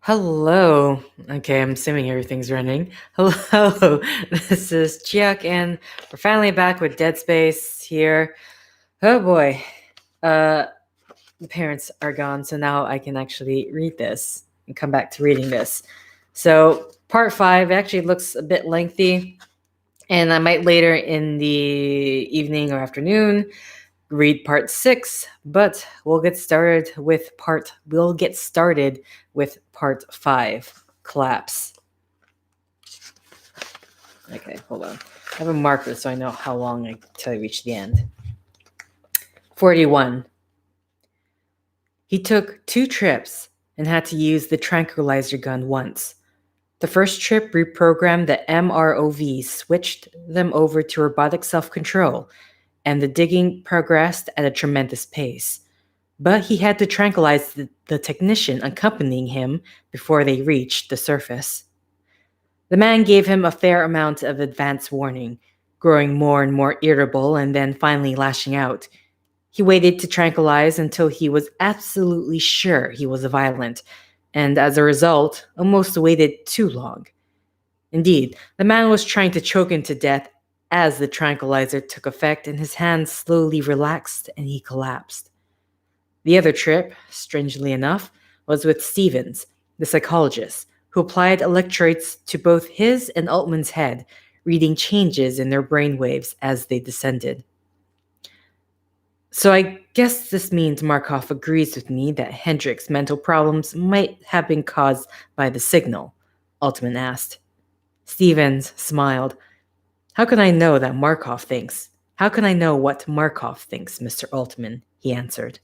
Hello. Okay, I'm assuming everything's running. Hello, this is Chiak, and we're finally back with Dead Space here. Oh boy. Uh, the parents are gone, so now I can actually read this and come back to reading this. So, part 5 actually looks a bit lengthy, and I might later in the evening or afternoon read part 6, but we'll get started with part 5, collapse. Okay, hold on. I have a marker so I know how long until I reach the end. 41. He took 2 trips and had to use the tranquilizer gun once. The first trip reprogrammed the MROV, switched them over to robotic self-control, and the digging progressed at a tremendous pace. But he had to tranquilize the technician accompanying him before they reached the surface. The man gave him a fair amount of advance warning, growing more and more irritable and then finally lashing out. He waited to tranquilize until he was absolutely sure he was violent, and as a result, almost waited too long. Indeed, the man was trying to choke him to death as the tranquilizer took effect and his hands slowly relaxed and he collapsed. The other trip, strangely enough, was with Stevens, the psychologist, who applied electrodes to both his and Altman's head, reading changes in their brainwaves as they descended. So I guess this means Markov agrees with me that Hendrik's mental problems might have been caused by the signal, Altman asked. Stevens smiled. How can I know that Markov thinks? How can I know what Markov thinks, Mr. Altman? He answered.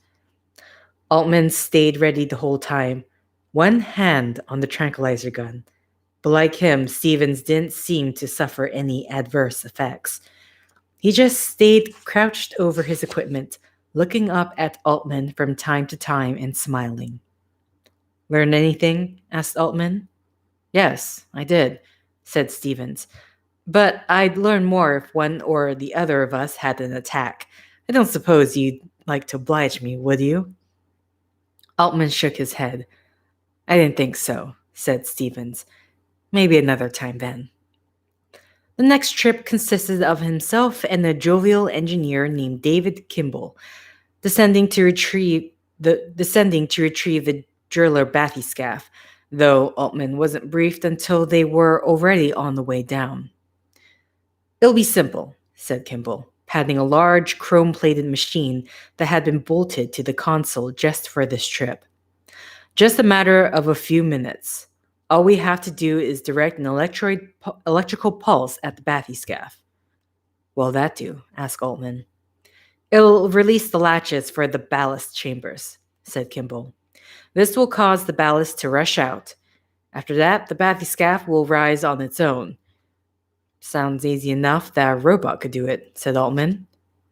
Altman stayed ready the whole time, one hand on the tranquilizer gun. But like him, Stevens didn't seem to suffer any adverse effects. He just stayed crouched over his equipment, looking up at Altman from time to time and smiling. Learn anything? Asked Altman. Yes, I did, said Stevens. But I'd learn more if one or the other of us had an attack. I don't suppose you'd like to oblige me, would you? Altman shook his head. I didn't think so, said Stevens. Maybe another time then. The next trip consisted of himself and a jovial engineer named David Kimball, descending to retrieve the driller bathyscaph, though Altman wasn't briefed until they were already on the way down. It'll be simple, said Kimball, patting a large chrome-plated machine that had been bolted to the console just for this trip. Just a matter of a few minutes. All we have to do is direct an electrical pulse at the bathyscaph. What'll that do? Asked Altman. It'll release the latches for the ballast chambers, said Kimball. This will cause the ballast to rush out. After that, the bathyscaph will rise on its own. Sounds easy enough that a robot could do it, said Altman.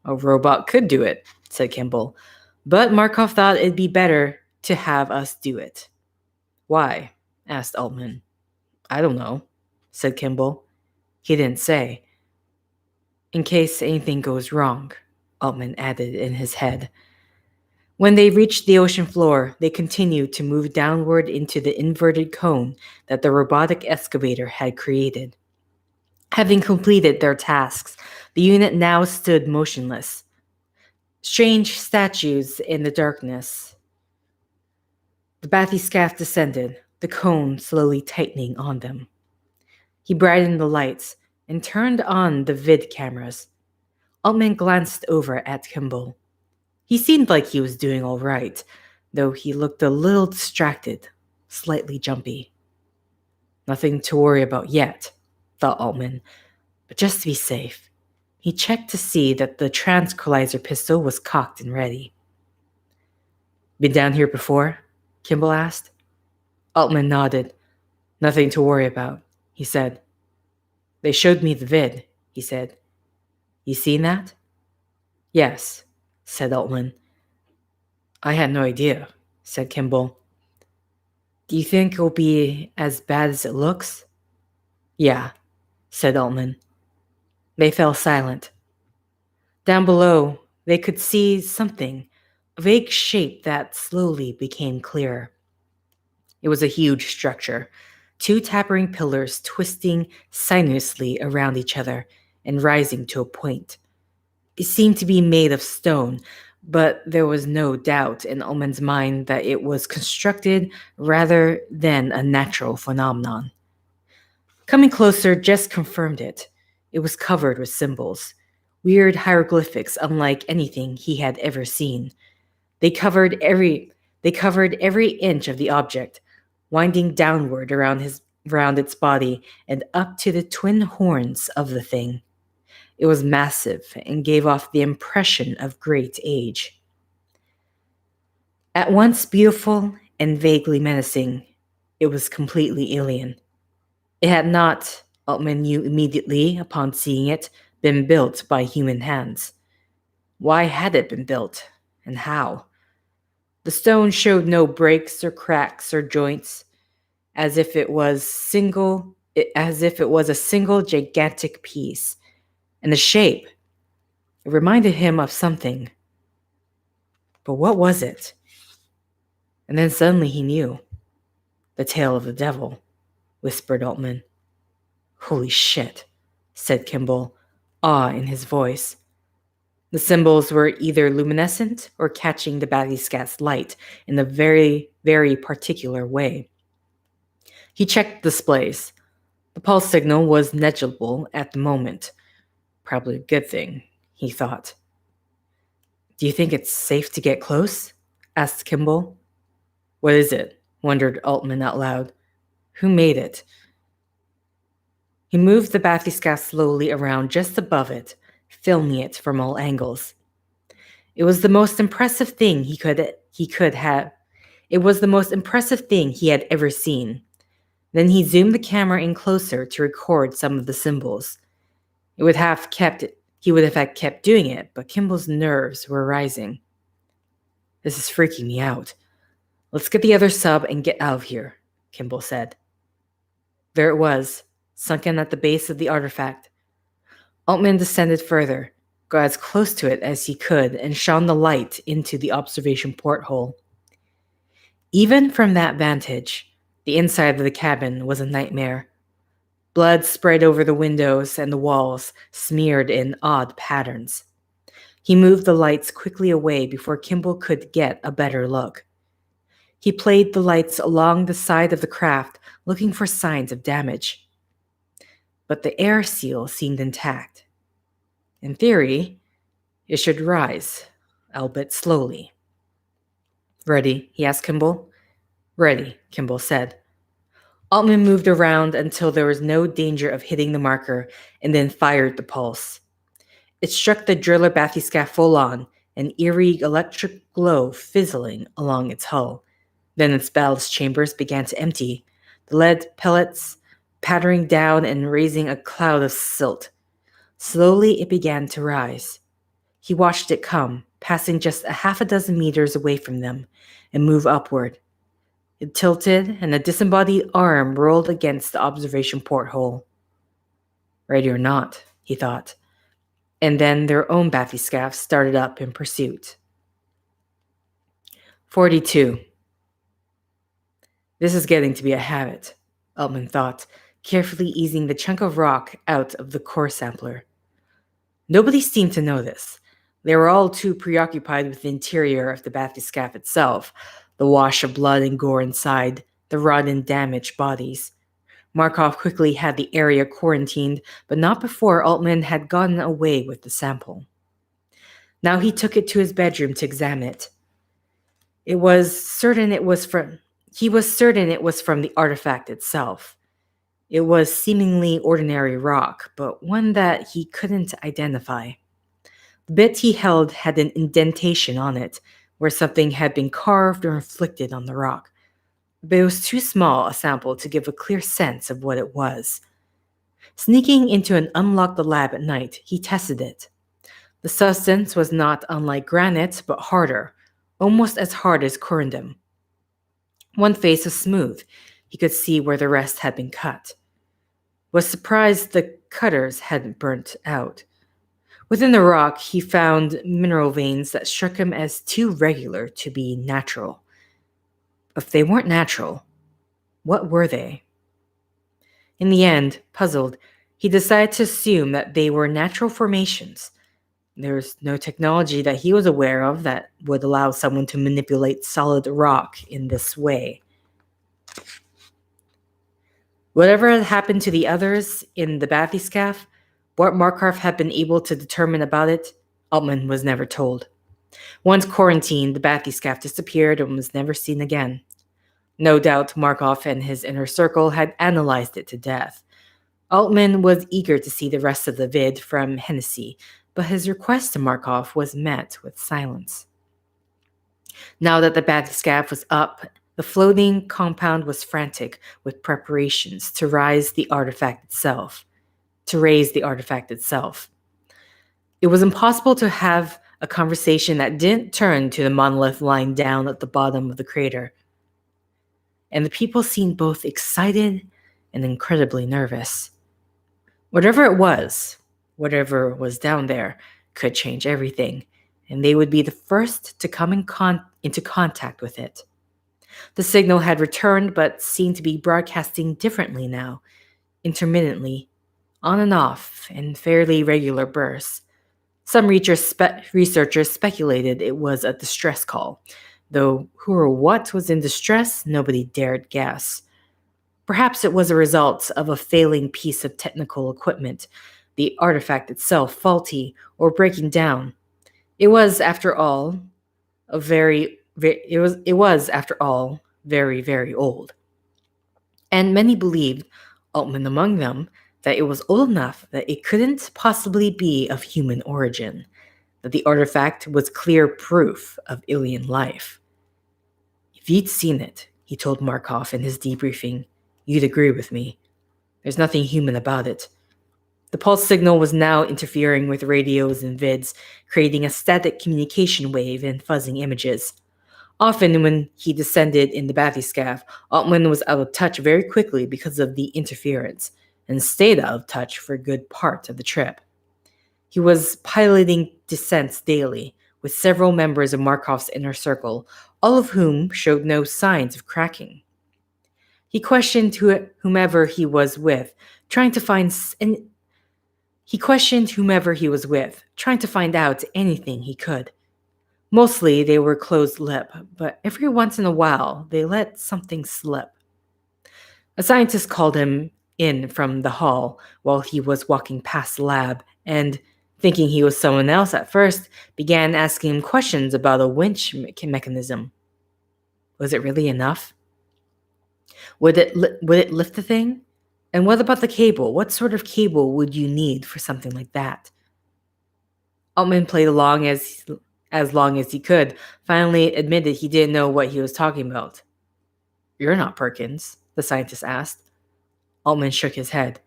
A robot could do it, said Kimball. But Markov thought it'd be better to have us do it. Why? Asked Altman. I don't know, said Kimball. He didn't say. In case anything goes wrong, Altman added in his head. When they reached the ocean floor, they continued to move downward into the inverted cone that the robotic excavator had created. Having completed their tasks, the unit now stood motionless. Strange statues in the darkness. The bathyscaph descended, the cone slowly tightening on them. He brightened the lights and turned on the vid cameras. Altman glanced over at Kimball. He seemed like he was doing all right, though he looked a little distracted, slightly jumpy. Nothing to worry about yet, thought Altman, but just to be safe, he checked to see that the tranquilizer pistol was cocked and ready. Been down here before? Kimball asked. Altman nodded. Nothing to worry about, he said. They showed me the vid, he said. You seen that? Yes, said Altman. I had no idea, said Kimball. Do you think it'll be as bad as it looks? Yeah, said Altman. They fell silent. Down below, they could see something, a vague shape that slowly became clearer. It was a huge structure, two tapering pillars twisting sinuously around each other and rising to a point. It seemed to be made of stone, but there was no doubt in Ullman's mind that it was constructed rather than a natural phenomenon. Coming closer just confirmed it. It was covered with symbols, weird hieroglyphics unlike anything he had ever seen. They covered every inch of the object, winding downward around its body and up to the twin horns of the thing. It was massive and gave off the impression of great age. At once beautiful and vaguely menacing, it was completely alien. It had not, Altman knew immediately upon seeing it, been built by human hands. Why had it been built, and how? The stone showed no breaks or cracks or joints, as if it was a single gigantic piece. And the shape, it reminded him of something. But what was it? And then suddenly he knew. The tail of the devil, whispered Altman. Holy shit, said Kimball, awe in his voice. The symbols were either luminescent or catching the bathyscat's light in a very, very particular way. He checked displays. The pulse signal was negligible at the moment. Probably a good thing, he thought. Do you think it's safe to get close? Asked Kimball. What is it? Wondered Altman out loud. Who made it? He moved the bathyscaphe slowly around just above it, filming it from all angles. It was the most impressive thing he had ever seen. Then he zoomed the camera in closer to record some of the symbols. He would have kept doing it, but Kimball's nerves were rising. This is freaking me out. Let's get the other sub and get out of here, Kimball said. There it was, sunken at the base of the artifact. Altman descended further, got as close to it as he could, and shone the light into the observation porthole. Even from that vantage, the inside of the cabin was a nightmare. Blood spread over the windows and the walls, smeared in odd patterns. He moved the lights quickly away before Kimball could get a better look. He played the lights along the side of the craft, looking for signs of damage. But the air seal seemed intact. In theory, it should rise, albeit slowly. Ready? He asked Kimball. Ready, Kimball said. Altman moved around until there was no danger of hitting the marker and then fired the pulse. It struck the driller bathyscaphe full on, an eerie electric glow fizzling along its hull. Then its ballast chambers began to empty, the lead pellets pattering down and raising a cloud of silt. Slowly it began to rise. He watched it come, passing just a half a dozen meters away from them, and move upward. It tilted, and a disembodied arm rolled against the observation porthole. Ready or not, he thought. And then their own bathyscaphe started up in pursuit. 42. This is getting to be a habit, Altman thought, carefully easing the chunk of rock out of the core sampler. Nobody seemed to know this. They were all too preoccupied with the interior of the bathyscaphe itself, the wash of blood and gore inside, the rot and damaged bodies. Markov quickly had the area quarantined, but not before Altman had gotten away with the sample. Now he took it to his bedroom to examine it. He was certain it was from the artifact itself. It was seemingly ordinary rock, but one that he couldn't identify. The bit he held had an indentation on it, where something had been carved or inflicted on the rock, but it was too small a sample to give a clear sense of what it was. Sneaking into an unlocked lab at night, he tested it. The substance was not unlike granite, but harder, almost as hard as corundum. One face was smooth. He could see where the rest had been cut. Was surprised the cutters hadn't burnt out. Within the rock, he found mineral veins that struck him as too regular to be natural. If they weren't natural, What were they? In the end, puzzled, he decided to assume that they were natural formations. There was no technology that he was aware of that would allow someone to manipulate solid rock in this way. Whatever had happened to the others in the bathyscaphe, what Markov had been able to determine about it, Altman was never told. Once quarantined, the bathyscaphe disappeared and was never seen again. No doubt Markov and his inner circle had analyzed it to death. Altman was eager to see the rest of the vid from Hennessy, but his request to Markov was met with silence. Now that the bathyscaphe was up, the floating compound was frantic with preparations to raise the artifact itself. It was impossible to have a conversation that didn't turn to the monolith lying down at the bottom of the crater. And the people seemed both excited and incredibly nervous. Whatever was down there, could change everything, and they would be the first to come into contact with it. The signal had returned, but seemed to be broadcasting differently now, intermittently, on and off, in fairly regular bursts. Some researchers speculated it was a distress call, though who or what was in distress, nobody dared guess. Perhaps it was a result of a failing piece of technical equipment, the artifact itself faulty or breaking down. It was, after all, very, very old. And many believed, Altman among them, that it was old enough that it couldn't possibly be of human origin, that the artifact was clear proof of alien life. If you'd seen it, he told Markov in his debriefing, you'd agree with me. There's nothing human about it. The pulse signal was now interfering with radios and vids, creating a static communication wave and fuzzing images. Often when he descended in the bathyscaphe, Altman was out of touch very quickly because of the interference, and stayed out of touch for a good part of the trip. He was piloting descents daily, with several members of Markov's inner circle, all of whom showed no signs of cracking. He questioned whomever he was with, trying to find out anything he could. Mostly they were closed-lipped, but every once in a while they let something slip. A scientist called him in from the hall while he was walking past the lab and, thinking he was someone else at first, began asking him questions about a winch mechanism. Was it really enough? Would it lift the thing? And what about the cable? What sort of cable would you need for something like that? Altman played along as long as he could, finally admitted he didn't know what he was talking about. You're not Perkins, the scientist asked. Altman shook his head.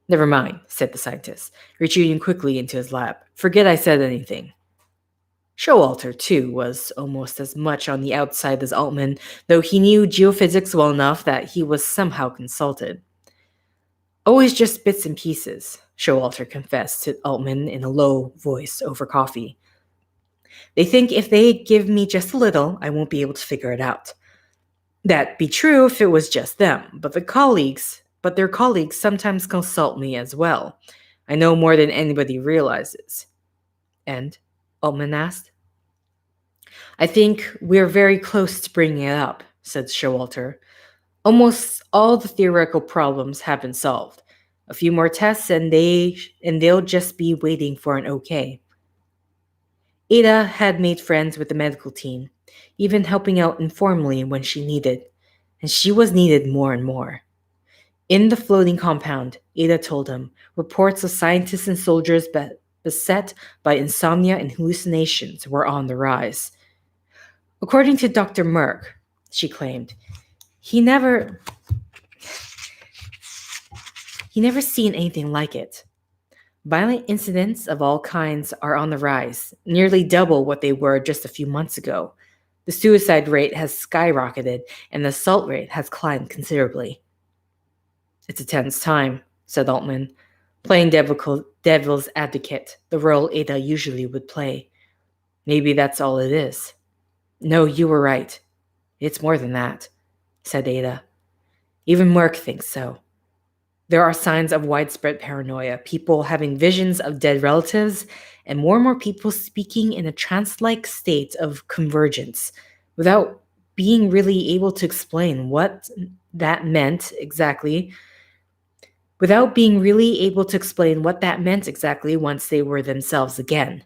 Never mind, said the scientist, retreating quickly into his lab. Forget I said anything. Showalter, too, was almost as much on the outside as Altman, though he knew geophysics well enough that he was somehow consulted. Always just bits and pieces, Showalter confessed to Altman in a low voice over coffee. They think if they give me just a little, I won't be able to figure it out. That'd be true if it was just them, but their colleagues sometimes consult me as well. I know more than anybody realizes. And? Altman asked. I think we're very close to bringing it up, said Showalter. Almost all the theoretical problems have been solved. A few more tests and they'll just be waiting for an okay. Ada had made friends with the medical team, even helping out informally when she needed, and she was needed more and more. In the floating compound, Ada told him, reports of scientists and soldiers beset by insomnia and hallucinations were on the rise. According to Dr. Merck, she claimed, he never seen anything like it. Violent incidents of all kinds are on the rise, nearly double what they were just a few months ago. The suicide rate has skyrocketed, and the assault rate has climbed considerably. It's a tense time, said Altman, playing devil's advocate, the role Ada usually would play. Maybe that's all it is. No, you were right. It's more than that, said Ada. Even Merck thinks so. There are signs of widespread paranoia, people having visions of dead relatives, and more people speaking in a trance-like state of convergence without being really able to explain what that meant exactly, once they were themselves again.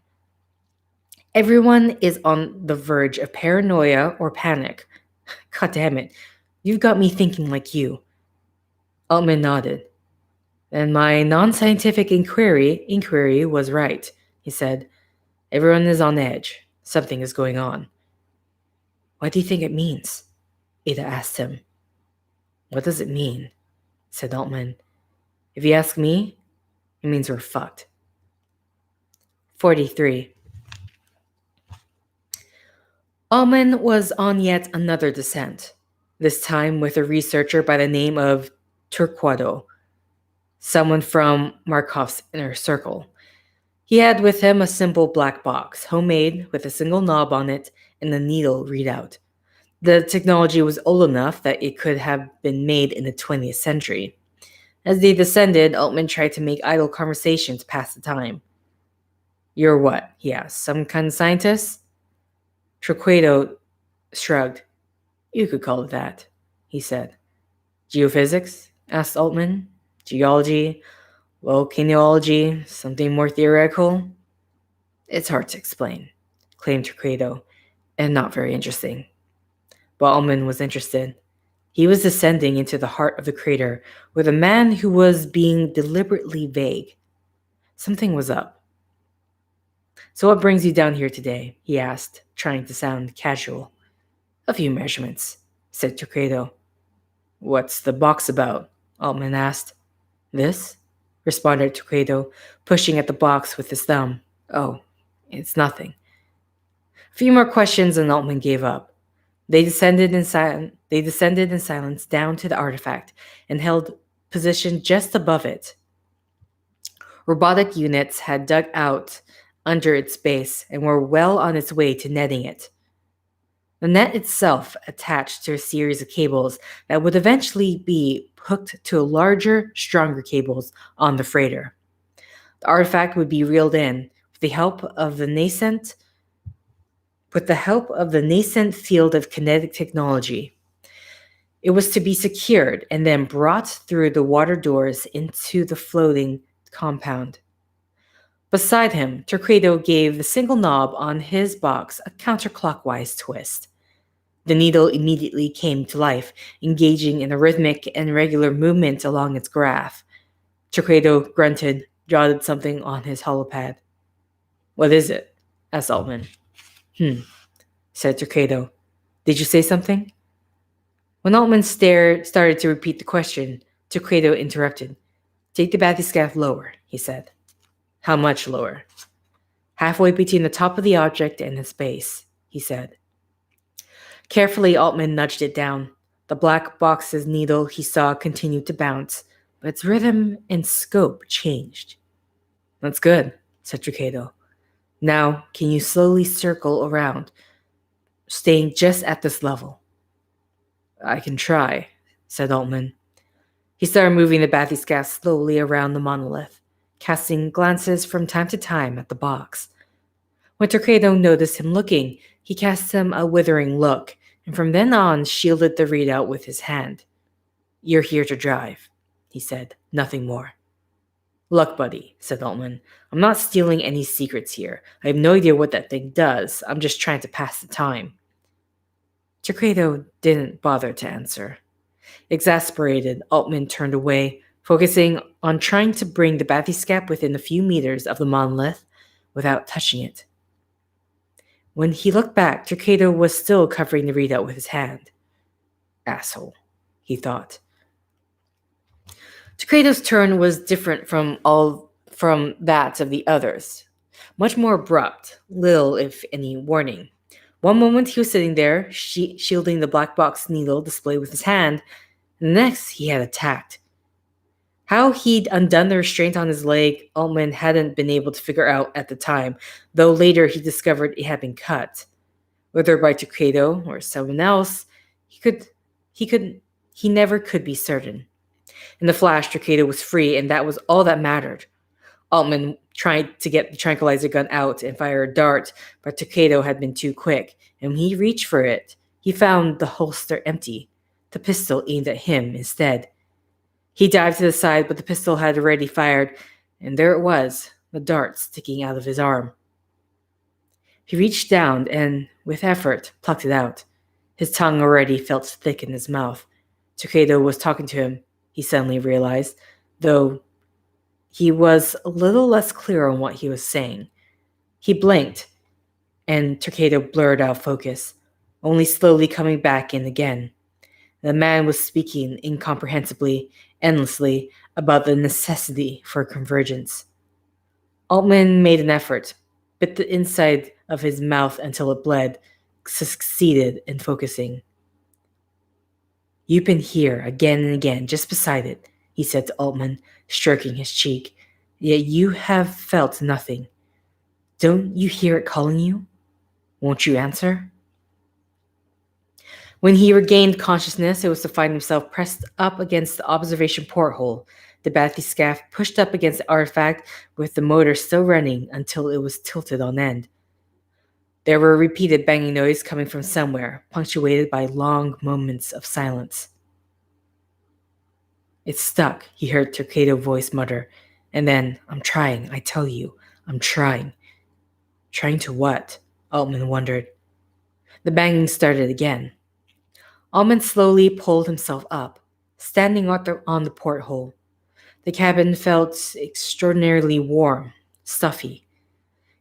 Everyone is on the verge of paranoia or panic. God damn it, you've got me thinking like you. Altman nodded. And my non-scientific inquiry was right, he said. Everyone is on edge. Something is going on. What do you think it means? Ada asked him. What does it mean? Said Altman. If you ask me, it means we're fucked. 43. Altman was on yet another descent, this time with a researcher by the name of Torquato, someone from Markov's inner circle. He had with him a simple black box, homemade, with a single knob on it and a needle readout. The technology was old enough that it could have been made in the 20th century. As they descended, Altman tried to make idle conversations pass the time. You're what? He asked. Some kind of scientist? Torquato shrugged. You could call it that, he said. Geophysics? Asked Altman. Geology? Volcanology? Something more theoretical? It's hard to explain, claimed Torquato, and not very interesting. But Altman was interested. He was descending into the heart of the crater with a man who was being deliberately vague. Something was up. So what brings you down here today? He asked, trying to sound casual. A few measurements, said Torquato. What's the box about? Altman asked. This? Responded Torquato, pushing at the box with his thumb. Oh, it's nothing. A few more questions and Altman gave up. They descended in silence down to the artifact and held position just above it. Robotic units had dug out under its base and were well on its way to netting it. The net itself attached to a series of cables that would eventually be hooked to larger, stronger cables on the freighter. The artifact would be reeled in with the help of the nascent field of kinetic technology. It was to be secured and then brought through the water doors into the floating compound. Beside him, Torquato gave the single knob on his box a counterclockwise twist. The needle immediately came to life, engaging in a rhythmic and regular movement along its graph. Torquato grunted, jotted something on his holopad. What is it? Asked Altman. Said Torquato. Did you say something? When Altman started to repeat the question, Torquato interrupted. Take the bathyscaphe lower, he said. How much lower? Halfway between the top of the object and its base, he said. Carefully, Altman nudged it down. The black box's needle he saw continued to bounce, but its rhythm and scope changed. That's good, said Torquato. Now, can you slowly circle around, staying just at this level? I can try, said Altman. He started moving the bathyscaphe slowly around the monolith, casting glances from time to time at the box. When Torquato noticed him looking, he cast him a withering look, and from then on shielded the readout with his hand. You're here to drive, he said, nothing more. Look, buddy, said Altman. I'm not stealing any secrets here. I have no idea what that thing does. I'm just trying to pass the time. Torquato didn't bother to answer. Exasperated, Altman turned away, focusing on trying to bring the bathyscaphe within a few meters of the monolith without touching it. When he looked back, Torquato was still covering the readout with his hand. Asshole, he thought. Torquato's turn was different from that of the others. Much more abrupt, little, if any, warning. One moment he was sitting there, shielding the black box needle display with his hand, and the next he had attacked. How he'd undone the restraint on his leg, Altman hadn't been able to figure out at the time, though later he discovered it had been cut. Whether by Torquato or someone else, he he never could be certain. In the flash, Takeda was free, and that was all that mattered. Altman tried to get the tranquilizer gun out and fire a dart, but Takeda had been too quick, and when he reached for it, he found the holster empty, the pistol aimed at him instead. He dived to the side, but the pistol had already fired, and there it was, the dart sticking out of his arm. He reached down and, with effort, plucked it out. His tongue already felt thick in his mouth. Takeda was talking to him, he suddenly realized, though he was a little less clear on what he was saying. He blinked, and Takeda blurred out focus, only slowly coming back in again. The man was speaking incomprehensibly, endlessly, about the necessity for convergence. Altman made an effort, bit the inside of his mouth until it bled, succeeded in focusing. "You've been here again and again, just beside it," he said to Altman, stroking his cheek. "Yet you have felt nothing. Don't you hear it calling you? Won't you answer?" When he regained consciousness, it was to find himself pressed up against the observation porthole, the bathyscaphe pushed up against the artifact with the motor still running until it was tilted on end. There were repeated banging noises coming from somewhere, punctuated by long moments of silence. "It's stuck," he heard Takeda's voice mutter, and then, "I'm trying, I tell you, I'm trying." Trying to what? Altman wondered. The banging started again. Altman slowly pulled himself up, standing on the porthole. The cabin felt extraordinarily warm, stuffy.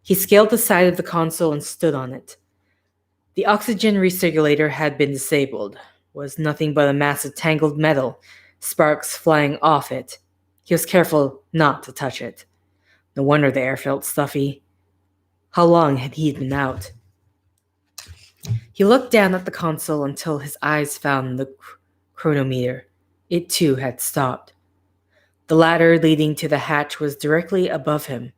He scaled the side of the console and stood on it. The oxygen recirculator had been disabled, was nothing but a mass of tangled metal, sparks flying off it. He was careful not to touch it. No wonder the air felt stuffy. How long had he been out? He looked down at the console until his eyes found the chronometer. It too had stopped. The ladder leading to the hatch was directly above him,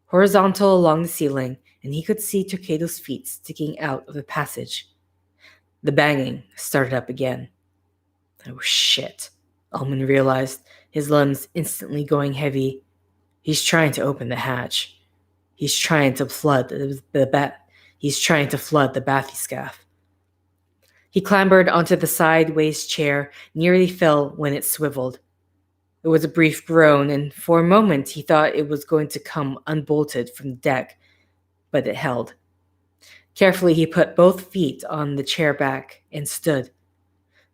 horizontal along the ceiling, and he could see Takeda's feet sticking out of the passage. The banging started up again. Oh shit, Altman realized, his limbs instantly going heavy. He's trying to open the hatch. He's trying to flood the bathyscaphe. He clambered onto the sideways chair, nearly fell when it swiveled. It was a brief groan, and for a moment he thought it was going to come unbolted from the deck, but it held. Carefully he put both feet on the chair back and stood.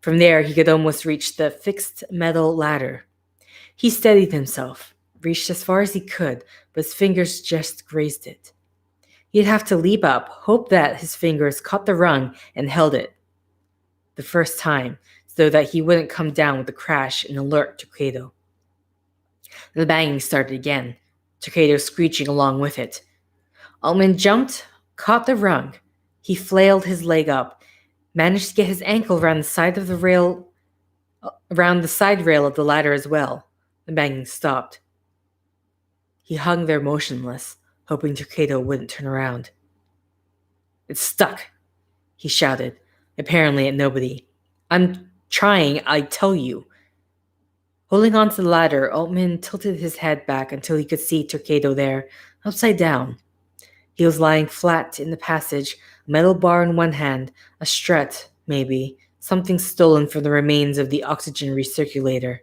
From there he could almost reach the fixed metal ladder. He steadied himself, reached as far as he could, but his fingers just grazed it. He'd have to leap up, hope that his fingers caught the rung and held it. The first time, so that he wouldn't come down with a crash and alert Takeda. The banging started again, Takeda screeching along with it. Altman jumped, caught the rung. He flailed his leg up, managed to get his ankle around the side rail of the ladder as well. The banging stopped. He hung there motionless, hoping Takeda wouldn't turn around. "It's stuck," he shouted, apparently at nobody. "I'm trying, I tell you." Holding on to the ladder, Altman tilted his head back until he could see Takeda there, upside down. He was lying flat in the passage, a metal bar in one hand, a strut, maybe, something stolen from the remains of the oxygen recirculator.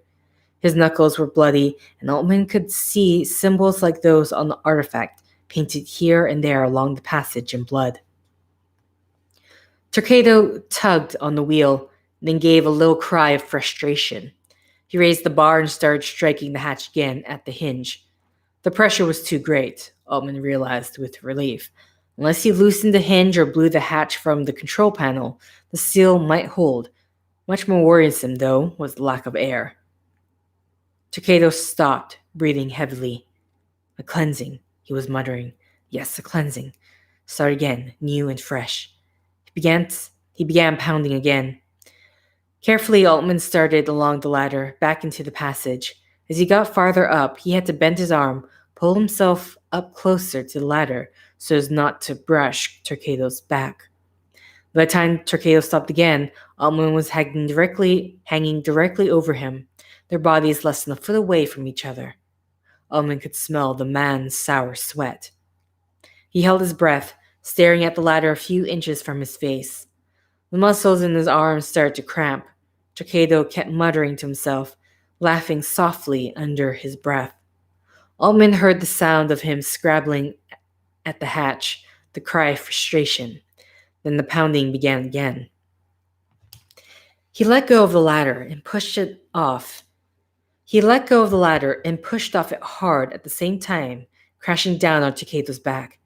His knuckles were bloody, and Altman could see symbols like those on the artifact, painted here and there along the passage in blood. Takeda tugged on the wheel, then gave a little cry of frustration. He raised the bar and started striking the hatch again at the hinge. The pressure was too great, Altman realized with relief. Unless he loosened the hinge or blew the hatch from the control panel, the seal might hold. Much more worrisome, though, was the lack of air. Takeda stopped, breathing heavily. "A cleansing," he was muttering. "Yes, a cleansing. Start again, new and fresh." He began pounding again. Carefully, Altman started along the ladder, back into the passage. As he got farther up, he had to bend his arm, pull himself up closer to the ladder so as not to brush Takeda's back. By the time Torquedo stopped again, Altman was hanging directly over him, their bodies less than a foot away from each other. Altman could smell the man's sour sweat. He held his breath, staring at the ladder a few inches from his face. The muscles in his arms started to cramp. Torquedo kept muttering to himself, laughing softly under his breath. Altman heard the sound of him scrabbling at the hatch, the cry of frustration. Then the pounding began again. He let go of the ladder and pushed it off. He let go of the ladder and pushed off it hard at the same time, crashing down on Takedo's back.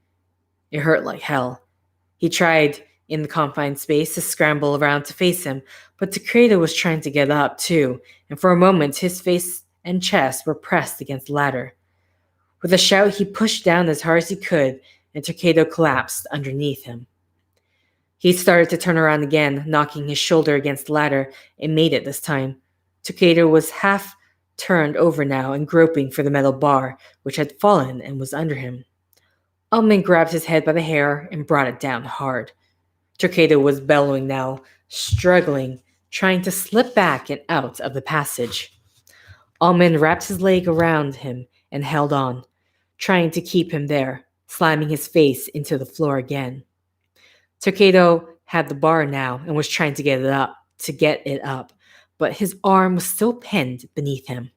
It hurt like hell. He tried, in the confined space, to scramble around to face him, but Takeda was trying to get up too, and for a moment his face and chest were pressed against the ladder. With a shout, he pushed down as hard as he could, and Takedo collapsed underneath him. He started to turn around again, knocking his shoulder against the ladder, and made it this time. Takeda was half turned over now and groping for the metal bar, which had fallen and was under him. Altman grabbed his head by the hair and brought it down hard. Takeda was bellowing now, struggling, trying to slip back and out of the passage. Altman wrapped his leg around him and held on, trying to keep him there, slamming his face into the floor again. Takeda had the bar now and was trying to get it up, but his arm was still pinned beneath him.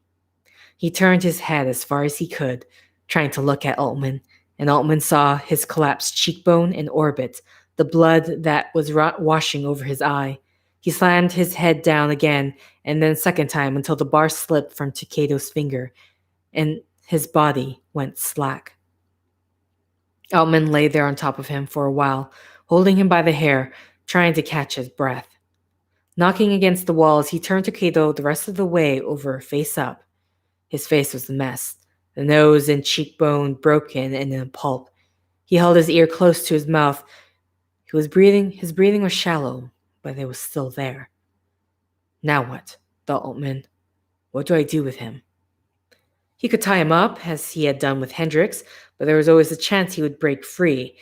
He turned his head as far as he could, trying to look at Altman, and Altman saw his collapsed cheekbone and orbit, the blood that was washing over his eye. He slammed his head down again, and then a second time until the bar slipped from Takedo's finger, and his body went slack. Altman lay there on top of him for a while, holding him by the hair, trying to catch his breath. Knocking against the walls, he turned Takedo the rest of the way over, face up. His face was a mess, the nose and cheekbone broken and in a pulp. He held his ear close to his mouth. His breathing was shallow, but it was still there. Now what? Thought Altman. What do I do with him? He could tie him up, as he had done with Hendricks, but there was always a chance he would break free.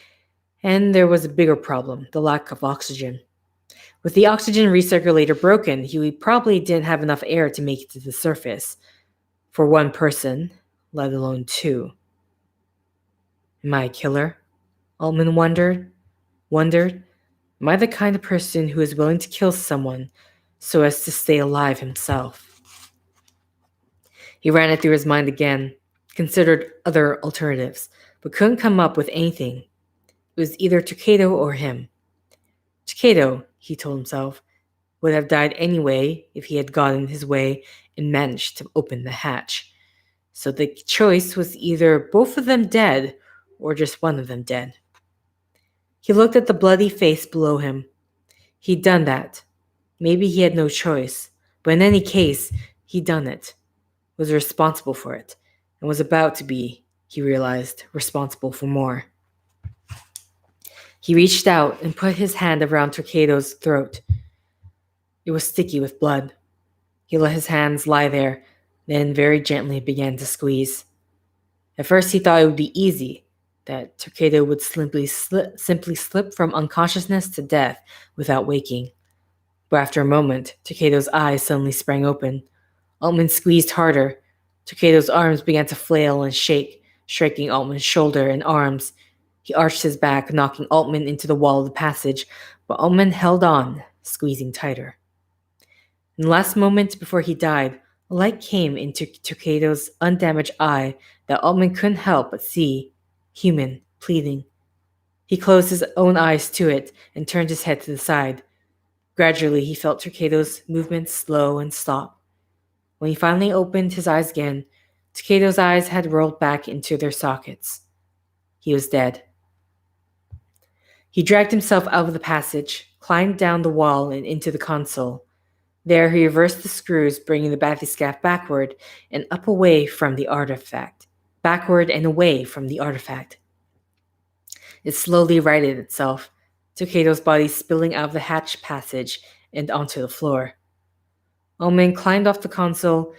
And there was a bigger problem, the lack of oxygen. With the oxygen recirculator broken, he probably didn't have enough air to make it to the surface. For one person, let alone two. Am I a killer? Altman wondered. Am I the kind of person who is willing to kill someone so as to stay alive himself? He ran it through his mind again, considered other alternatives, but couldn't come up with anything. It was either Takeda or him. Takeda, he told himself, would have died anyway if he had gotten his way and managed to open the hatch. So the choice was either both of them dead or just one of them dead. He looked at the bloody face below him. He'd done that. Maybe he had no choice, but in any case, he'd done it, was responsible for it, and was about to be, he realized, responsible for more. He reached out and put his hand around Takedo's throat. It was sticky with blood. He let his hands lie there, then very gently began to squeeze. At first he thought it would be easy, that Takeda would simply slip from unconsciousness to death without waking. But after a moment, Takedo's eyes suddenly sprang open. Altman squeezed harder. Takedo's arms began to flail and shake, striking Altman's shoulder and arms. He arched his back, knocking Altman into the wall of the passage, but Altman held on, squeezing tighter. In the last moment before he died, a light came into Takedo's undamaged eye that Altman couldn't help but see, human, pleading. He closed his own eyes to it and turned his head to the side. Gradually, he felt Takedo's movements slow and stop. When he finally opened his eyes again, Takedo's eyes had rolled back into their sockets. He was dead. He dragged himself out of the passage, climbed down the wall and into the console. There he reversed the screws, bringing the bathyscaphe backward and away from the artifact. It slowly righted itself, Takedo's body spilling out of the hatch passage and onto the floor. Altman climbed off the console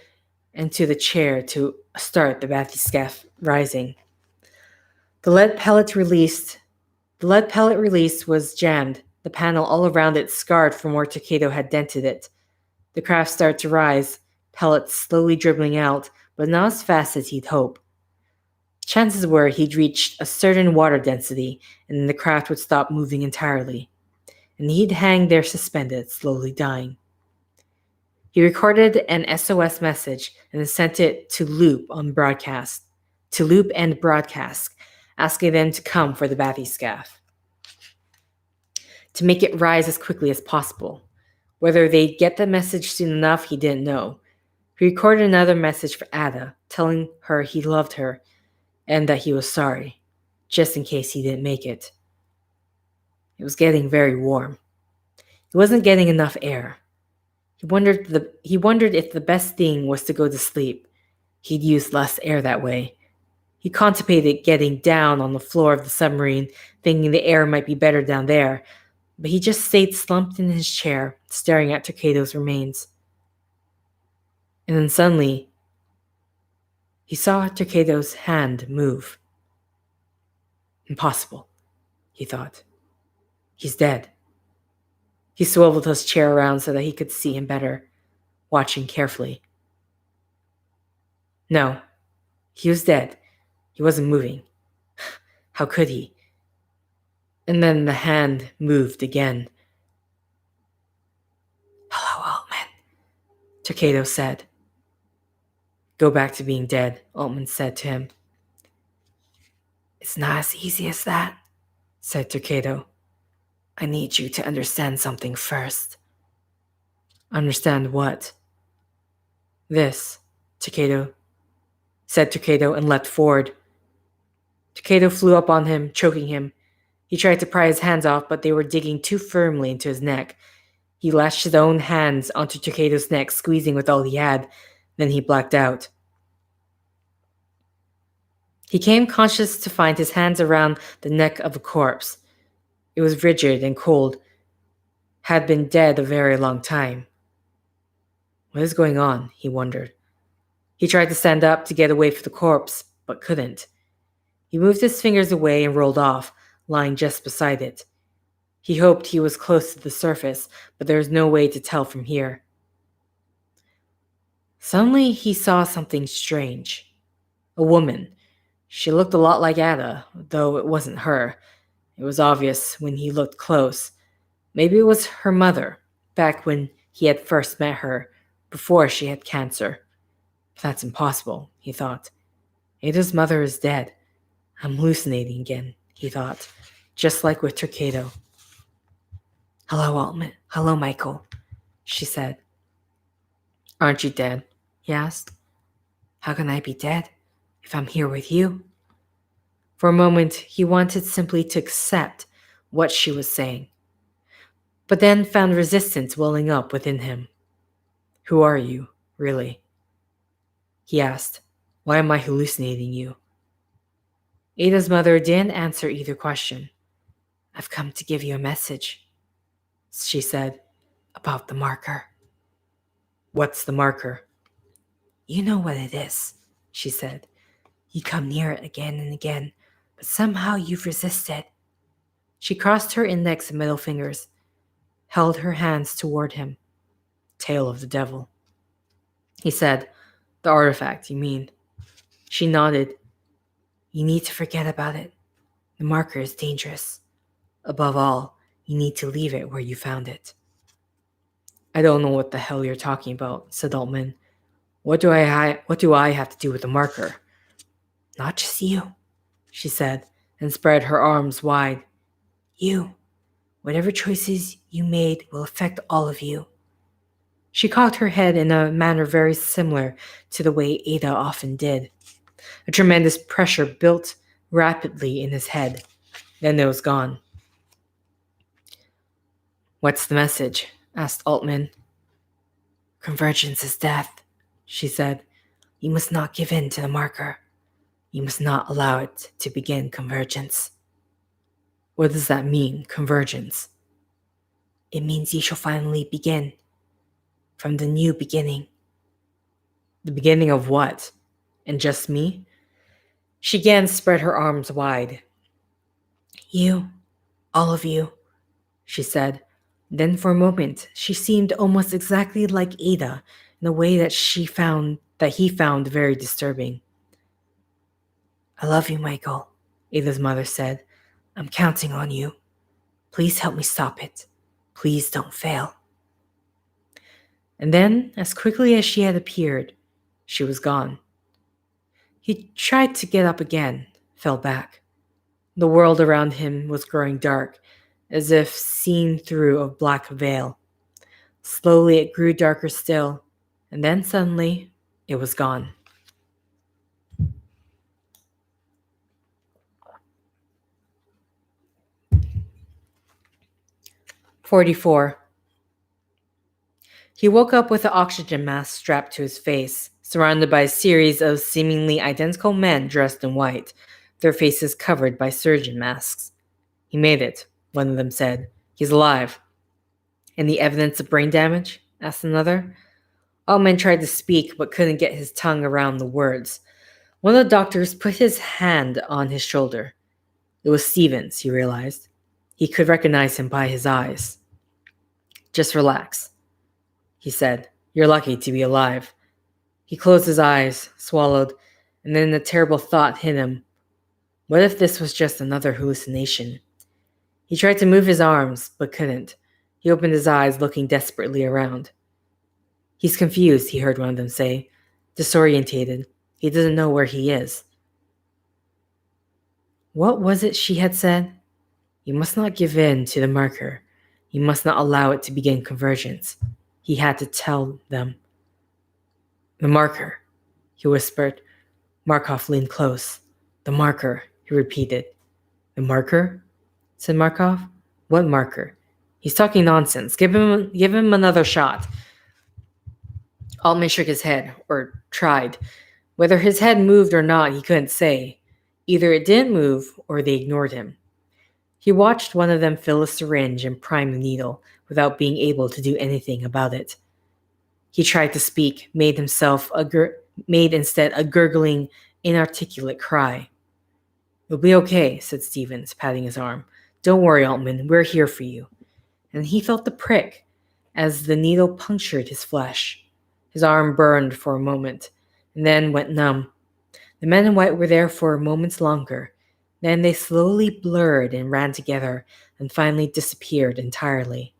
and to the chair to start the bathyscaphe rising. The lead pellet release was jammed, the panel all around it scarred from where Takeda had dented it. The craft started to rise, pellets slowly dribbling out, but not as fast as he'd hoped. Chances were he'd reached a certain water density, and then the craft would stop moving entirely, and he'd hang there suspended, slowly dying. He recorded an SOS message and then sent it to Loop and broadcast, asking them to come for the bathyscaphe, to make it rise as quickly as possible. Whether they'd get the message soon enough, he didn't know. He recorded another message for Ada, telling her he loved her and that he was sorry, just in case he didn't make it. It was getting very warm. He wasn't getting enough air. He wondered if the best thing was to go to sleep. He'd use less air that way. He contemplated getting down on the floor of the submarine, thinking the air might be better down there, but he just stayed slumped in his chair, staring at Takedo's remains. And then suddenly, he saw Takedo's hand move. Impossible, he thought. He's dead. He swiveled his chair around so that he could see him better, watching carefully. No, he was dead. He wasn't moving. How could he? And then the hand moved again. Hello, Altman, Takedo said. Go back to being dead, Altman said to him. It's not as easy as that, said Takedo. I need you to understand something first. Understand what? This, said Takedo and leapt forward. Takedo flew up on him, choking him. He tried to pry his hands off, but they were digging too firmly into his neck. He lashed his own hands onto Takedo's neck, squeezing with all he had. Then he blacked out. He came conscious to find his hands around the neck of a corpse. It was rigid and cold, had been dead a very long time. What is going on? He wondered. He tried to stand up to get away from the corpse, but couldn't. He moved his fingers away and rolled off, lying just beside it. He hoped he was close to the surface, but there was no way to tell from here. Suddenly, he saw something strange. A woman. She looked a lot like Ada, though it wasn't her. It was obvious when he looked close. Maybe it was her mother, back when he had first met her, before she had cancer. But that's impossible, he thought. Ada's mother is dead. I'm hallucinating again, he thought, just like with Takedo. Hello, Altman. Hello, Michael, she said. Aren't you dead? He asked. How can I be dead if I'm here with you? For a moment, he wanted simply to accept what she was saying, but then found resistance welling up within him. Who are you, really? He asked. Why am I hallucinating you? Ada's mother didn't answer either question. I've come to give you a message, she said, about the marker. What's the marker? You know what it is, she said. You come near it again and again, but somehow you've resisted. She crossed her index and middle fingers, held her hands toward him. Tail of the devil. He said, the artifact, you mean? She nodded. You need to forget about it. The marker is dangerous. Above all, you need to leave it where you found it. I don't know what the hell you're talking about, said Altman. What do I have to do with the marker? Not just you, she said, and spread her arms wide. You. Whatever choices you made will affect all of you. She cocked her head in a manner very similar to the way Ada often did. A tremendous pressure built rapidly in his head. Then it was gone. What's the message? Asked Altman. Convergence is death, she said. You must not give in to the marker. You must not allow it to begin convergence. What does that mean, convergence? It means you shall finally begin. From the new beginning. The beginning of what? And just me? She again spread her arms wide. You, all of you, she said. Then for a moment, she seemed almost exactly like Ada in a way that he found very disturbing. I love you, Michael, Ada's mother said. I'm counting on you. Please help me stop it. Please don't fail. And then, as quickly as she had appeared, she was gone. He tried to get up again, fell back. The world around him was growing dark, as if seen through a black veil. Slowly it grew darker still, and then suddenly it was gone. "44. He woke up with an oxygen mask strapped to his face, surrounded by a series of seemingly identical men dressed in white, their faces covered by surgeon masks. He made it, one of them said. He's alive. Any evidence of brain damage? Asked another. Altman tried to speak but couldn't get his tongue around the words. One of the doctors put his hand on his shoulder. It was Stevens, he realized. He could recognize him by his eyes. Just relax, he said. You're lucky to be alive. He closed his eyes, swallowed, and then a terrible thought hit him. What if this was just another hallucination? He tried to move his arms, but couldn't. He opened his eyes, looking desperately around. He's confused, he heard one of them say. Disorientated. He doesn't know where he is. What was it she had said? You must not give in to the marker. You must not allow it to begin convergence. He had to tell them. The marker, he whispered. Markov leaned close. The marker, he repeated. The marker? Said Markov. What marker? He's talking nonsense. Give him another shot. Altman shook his head, or tried. Whether his head moved or not, he couldn't say. Either it didn't move, or they ignored him. He watched one of them fill a syringe and prime the needle, without being able to do anything about it. He tried to speak, made instead a gurgling, inarticulate cry. You'll be okay, said Stevens, patting his arm. Don't worry, Altman, we're here for you. And he felt the prick as the needle punctured his flesh. His arm burned for a moment, and then went numb. The men in white were there for moments longer. Then they slowly blurred and ran together, and finally disappeared entirely.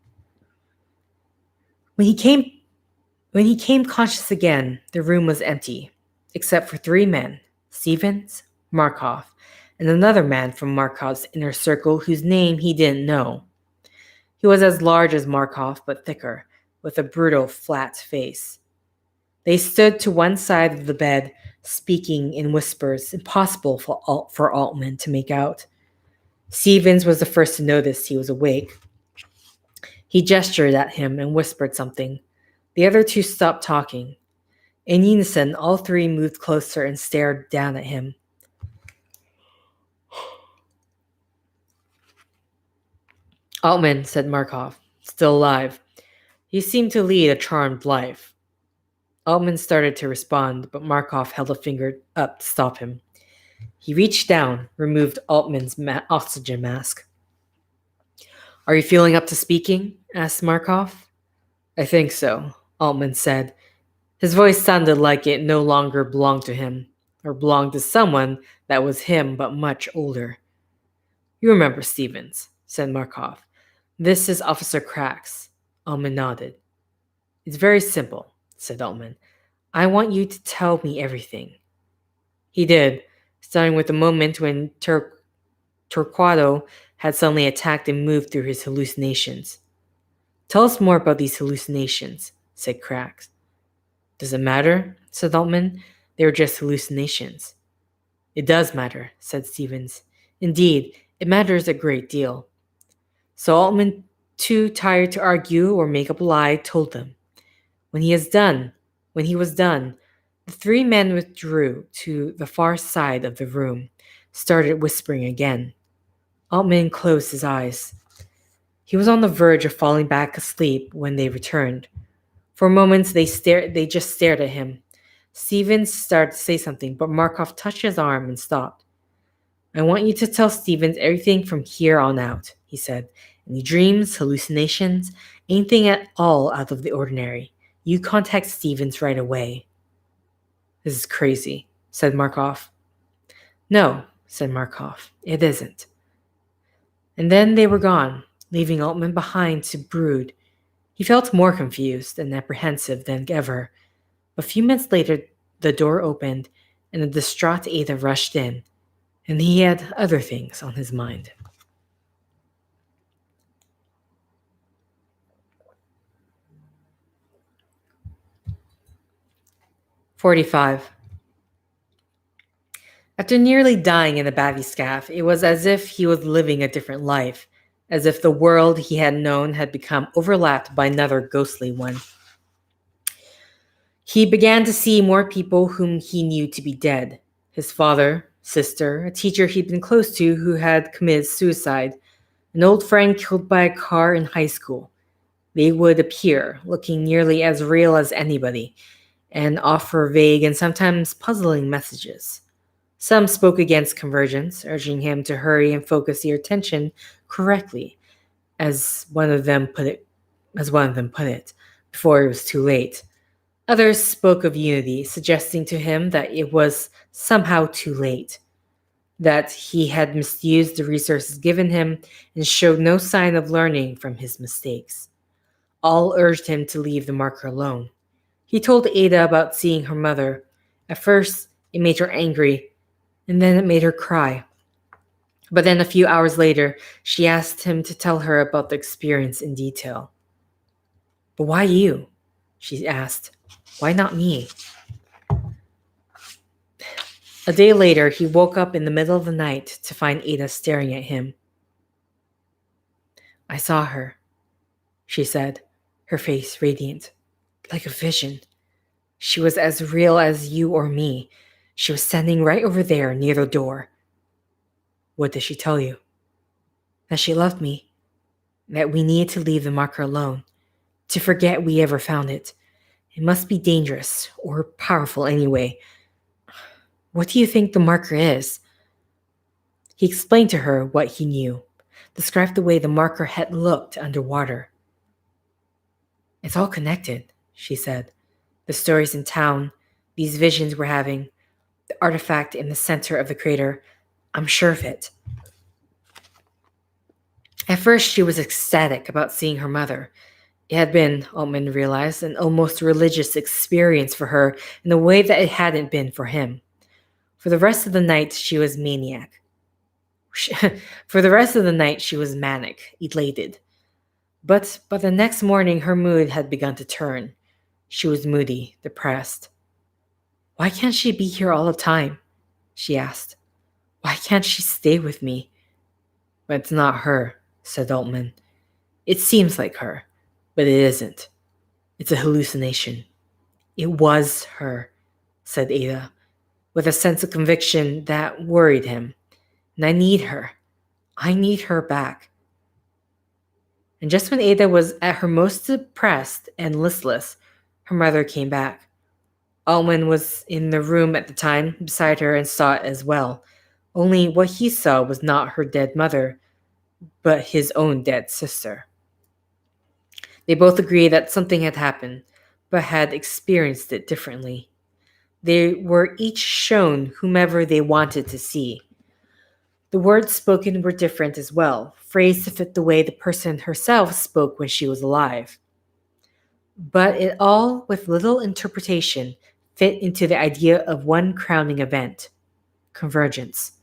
When he came conscious again, the room was empty, except for 3 men, Stevens, Markov, and another man from Markov's inner circle whose name he didn't know. He was as large as Markov, but thicker, with a brutal, flat face. They stood to one side of the bed, speaking in whispers impossible for Altman to make out. Stevens was the first to notice he was awake. He gestured at him and whispered something. The other 2 stopped talking. In unison, all 3 moved closer and stared down at him. Altman, said Markov, still alive. He seemed to lead a charmed life. Altman started to respond, but Markov held a finger up to stop him. He reached down, removed Altman's oxygen mask. Are you feeling up to speaking? Asked Markov. I think so, Altman said. His voice sounded like it no longer belonged to him, or belonged to someone that was him but much older. You remember Stevens, said Markov. This is Officer Krax. Altman nodded. It's very simple, said Altman. I want you to tell me everything. He did, starting with the moment when Torquato had suddenly attacked and moved through his hallucinations. Tell us more about these hallucinations, said Krax. Does it matter? Said Altman. They were just hallucinations. It does matter, said Stevens. Indeed, it matters a great deal. So Altman, too tired to argue or make up a lie, told them. When he was done, the 3 men withdrew to the far side of the room, started whispering again. Altman closed his eyes. He was on the verge of falling back asleep when they returned. For moments they just stared at him. Stevens started to say something, but Markov touched his arm and stopped. I want you to tell Stevens everything from here on out, he said, Any dreams, hallucinations, anything at all out of the ordinary, you contact Stevens right away." "This is crazy," said Markov. "No," said Markov, "it isn't." And then they were gone, leaving Altman behind to brood. He felt more confused and apprehensive than ever. A few minutes later, the door opened, and a distraught Ada rushed in, and he had other things on his mind. 45. After nearly dying in the Baviscaf, it was as if he was living a different life, as if the world he had known had become overlapped by another ghostly one. He began to see more people whom he knew to be dead. His father, sister, a teacher he'd been close to who had committed suicide, an old friend killed by a car in high school. They would appear, looking nearly as real as anybody, and offer vague and sometimes puzzling messages. Some spoke against convergence, urging him to hurry and focus your attention correctly, as one of them put it, before it was too late. Others spoke of unity, suggesting to him that it was somehow too late, that he had misused the resources given him and showed no sign of learning from his mistakes. All urged him to leave the marker alone. He told Ada about seeing her mother. At first, it made her angry, and then it made her cry. But then a few hours later, she asked him to tell her about the experience in detail. "But why you?" she asked. "Why not me?" A day later, he woke up in the middle of the night to find Ada staring at him. "I saw her," she said, her face radiant, like a vision. "She was as real as you or me. She was standing right over there near the door." "What did she tell you?" "That she loved me, that we needed to leave the marker alone, to forget we ever found it. It must be dangerous, or powerful anyway. What do you think the marker is?" He explained to her what he knew, described the way the marker had looked underwater. "It's all connected," she said. "The stories in town, these visions we're having, the artifact in the center of the crater. I'm sure of it." At first, she was ecstatic about seeing her mother. It had been, Altman realized, an almost religious experience for her in a way that it hadn't been for him. For the rest of the night, she was maniac. For the rest of the night, she was manic, elated. But by the next morning, her mood had begun to turn. She was moody, depressed. "Why can't she be here all the time?" she asked. "Why can't she stay with me?" "But it's not her," said Altman. "It seems like her, but it isn't. It's a hallucination." "It was her," said Ada, with a sense of conviction that worried him. "And I need her. I need her back." And just when Ada was at her most depressed and listless, her mother came back. Altman was in the room at the time beside her and saw it as well. Only what he saw was not her dead mother, but his own dead sister. They both agreed that something had happened, but had experienced it differently. They were each shown whomever they wanted to see. The words spoken were different as well, phrased to fit the way the person herself spoke when she was alive. But it all, with little interpretation, fit into the idea of one crowning event: convergence.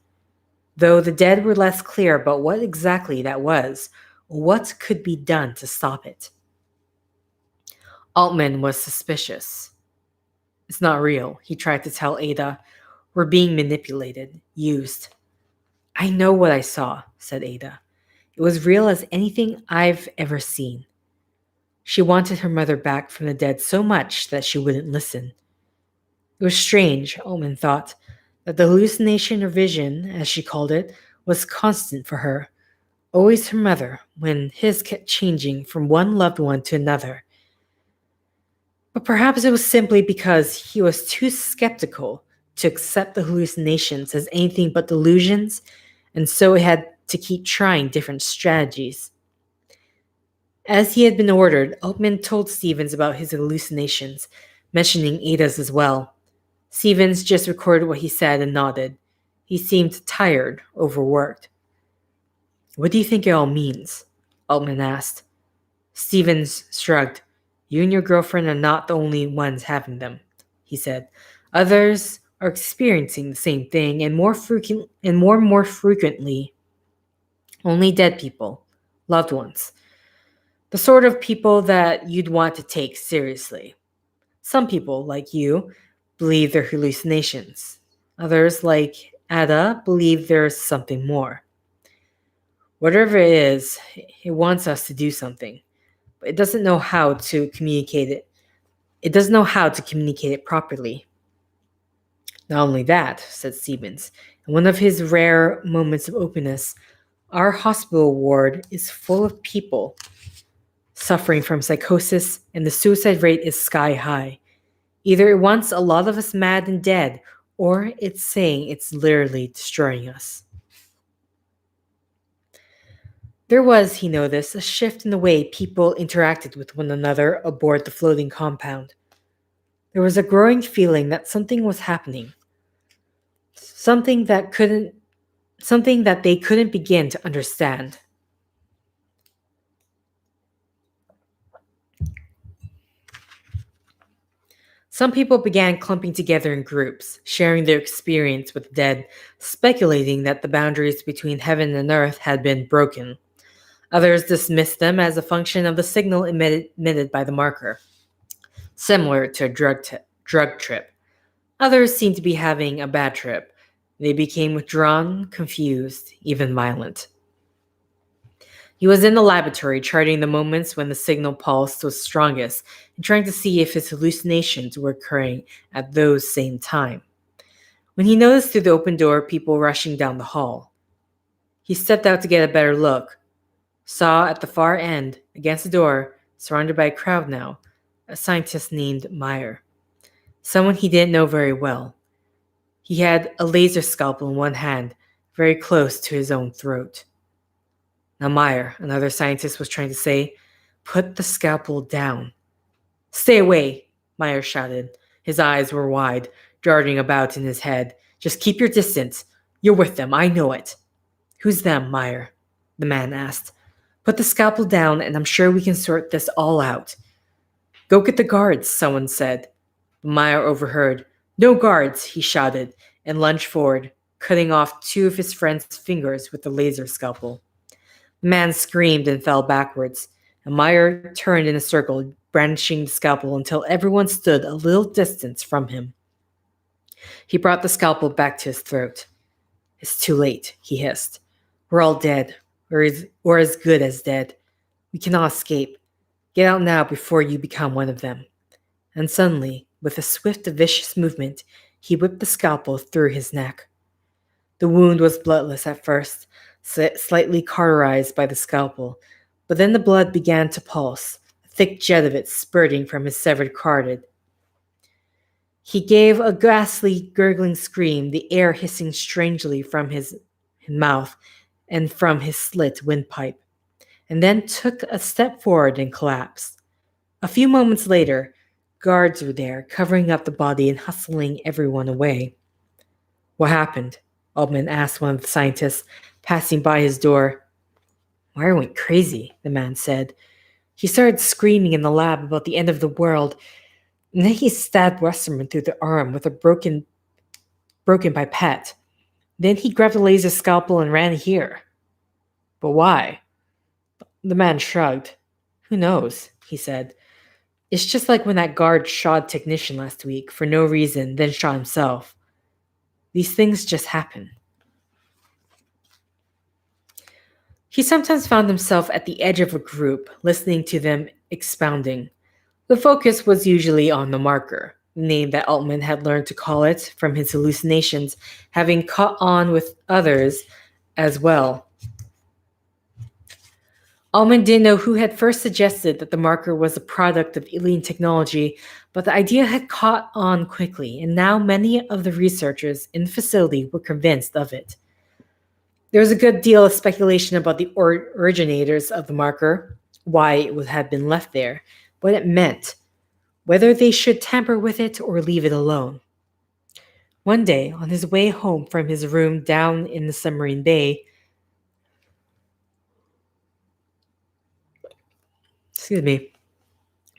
Though the dead were less clear about what exactly that was, or what could be done to stop it. Altman was suspicious. "It's not real," he tried to tell Ada. "We're being manipulated, used." "I know what I saw," said Ada. "It was real as anything I've ever seen." She wanted her mother back from the dead so much that she wouldn't listen. It was strange, Altman thought, that the hallucination or vision, as she called it, was constant for her. Always her mother, when his kept changing from one loved one to another. But perhaps it was simply because he was too skeptical to accept the hallucinations as anything but delusions, and so he had to keep trying different strategies. As he had been ordered, Altman told Stevens about his hallucinations, mentioning Ada's as well. Stevens just recorded what he said and nodded. He seemed tired, overworked. What do you think it all means? Altman asked. Stevens shrugged. You and your girlfriend are not the only ones having them, he said. Others are experiencing the same thing and more and more frequently. Only dead people, loved ones. The sort of people that you'd want to take seriously. Some people, like you, believe they're hallucinations. Others, like Ada, believe there's something more. Whatever it is, it wants us to do something, but it doesn't know how to communicate it. It doesn't know how to communicate it properly. Not only that, said Stevens, in one of his rare moments of openness, our hospital ward is full of people suffering from psychosis, and the suicide rate is sky high. Either it wants a lot of us mad and dead, or it's saying it's literally destroying us. There was, he noticed, a shift in the way people interacted with one another aboard the floating compound. There was a growing feeling that something was happening, something that they couldn't begin to understand. Some people began clumping together in groups, sharing their experience with the dead, speculating that the boundaries between heaven and earth had been broken. Others dismissed them as a function of the signal emitted by the marker, similar to a drug trip. Others seemed to be having a bad trip. They became withdrawn, confused, even violent. He was in the laboratory charting the moments when the signal pulse was strongest and trying to see if his hallucinations were occurring at those same time. When he noticed through the open door people rushing down the hall, he stepped out to get a better look, saw at the far end, against the door, surrounded by a crowd now, a scientist named Meyer, someone he didn't know very well. He had a laser scalpel in one hand, very close to his own throat. Now Meyer, another scientist, was trying to say, put the scalpel down. Stay away, Meyer shouted. His eyes were wide, darting about in his head. Just keep your distance. You're with them, I know it. Who's them, Meyer? The man asked. Put the scalpel down and I'm sure we can sort this all out. Go get the guards, someone said. But Meyer overheard. No guards, he shouted, and lunged forward, cutting off two of his friend's fingers with the laser scalpel. The man screamed and fell backwards, and Meyer turned in a circle, brandishing the scalpel until everyone stood a little distance from him. He brought the scalpel back to his throat. It's too late, he hissed. We're all dead, or as good as dead. We cannot escape. Get out now before you become one of them. And suddenly, with a swift, vicious movement, he whipped the scalpel through his neck. The wound was bloodless at first, slightly cauterized by the scalpel, but then the blood began to pulse, a thick jet of it spurting from his severed carotid. He gave a ghastly, gurgling scream, the air hissing strangely from his mouth and from his slit windpipe, and then took a step forward and collapsed. A few moments later, guards were there, covering up the body and hustling everyone away. What happened? Altman asked one of the scientists, passing by his door. Meyer went crazy, the man said. He started screaming in the lab about the end of the world, and then he stabbed Westerman through the arm with a broken pipette. Then he grabbed a laser scalpel and ran here. But why? The man shrugged. Who knows, he said. It's just like when that guard shot a technician last week for no reason, then shot himself. These things just happen. He sometimes found himself at the edge of a group, listening to them expounding. The focus was usually on the marker, the name that Altman had learned to call it from his hallucinations, having caught on with others as well. Altman didn't know who had first suggested that the marker was a product of alien technology, but the idea had caught on quickly, and now many of the researchers in the facility were convinced of it. There was a good deal of speculation about the originators of the marker. why it would have been left there, what it meant, whether they should tamper with it or leave it alone. One day, on his way home from his room down in the submarine bay, excuse me,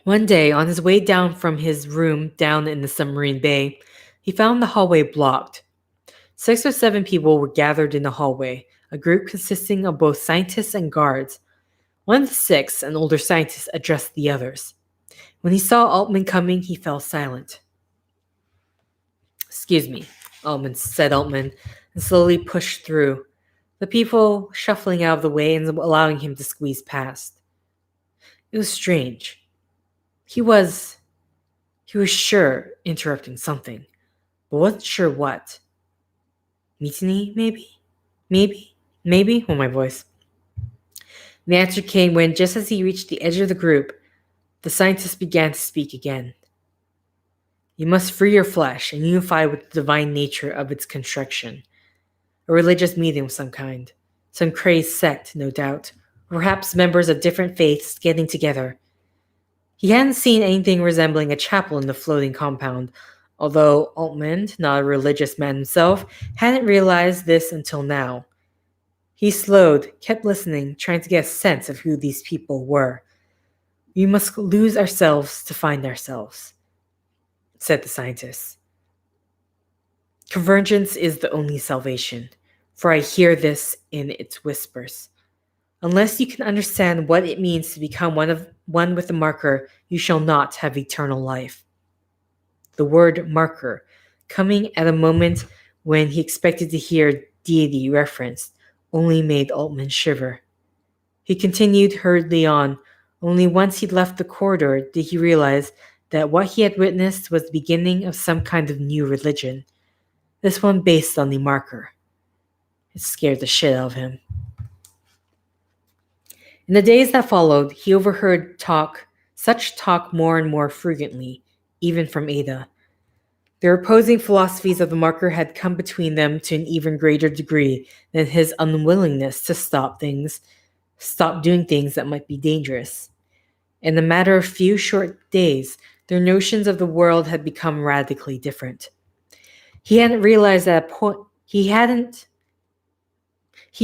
one day, on his way down from his room down in the submarine bay, he found the hallway blocked. 6 or 7 people were gathered in the hallway, a group consisting of both scientists and guards. One of the 6, an older scientist, addressed the others. When he saw Altman coming, he fell silent. "Excuse me," said Altman, and slowly pushed through, the people shuffling out of the way and allowing him to squeeze past. It was strange. He was sure interrupting something, but wasn't sure what. Mutiny, maybe? Maybe? Oh, my voice. The answer came when, just as he reached the edge of the group, the scientist began to speak again. "You must free your flesh and unify with the divine nature of its construction. A religious meeting of some kind. Some crazed sect, no doubt. Or perhaps members of different faiths getting together." He hadn't seen anything resembling a chapel in the floating compound, although Altman, not a religious man himself, hadn't realized this until now. He slowed, kept listening, trying to get a sense of who these people were. "We must lose ourselves to find ourselves," said the scientist. "Convergence is the only salvation, for I hear this in its whispers. Unless you can understand what it means to become one with the marker, you shall not have eternal life." The word marker, coming at a moment when he expected to hear deity referenced, only made Altman shiver. He continued hurriedly on. Only once he'd left the corridor did he realize that what he had witnessed was the beginning of some kind of new religion, this one based on the marker. It scared the shit out of him. In the days that followed, he overheard such talk more and more frequently, even from Ada. The opposing philosophies of the marker had come between them to an even greater degree than his unwillingness to stop doing things that might be dangerous. In a matter of few short days, their notions of the world had become radically different. He hadn't realized at a point. He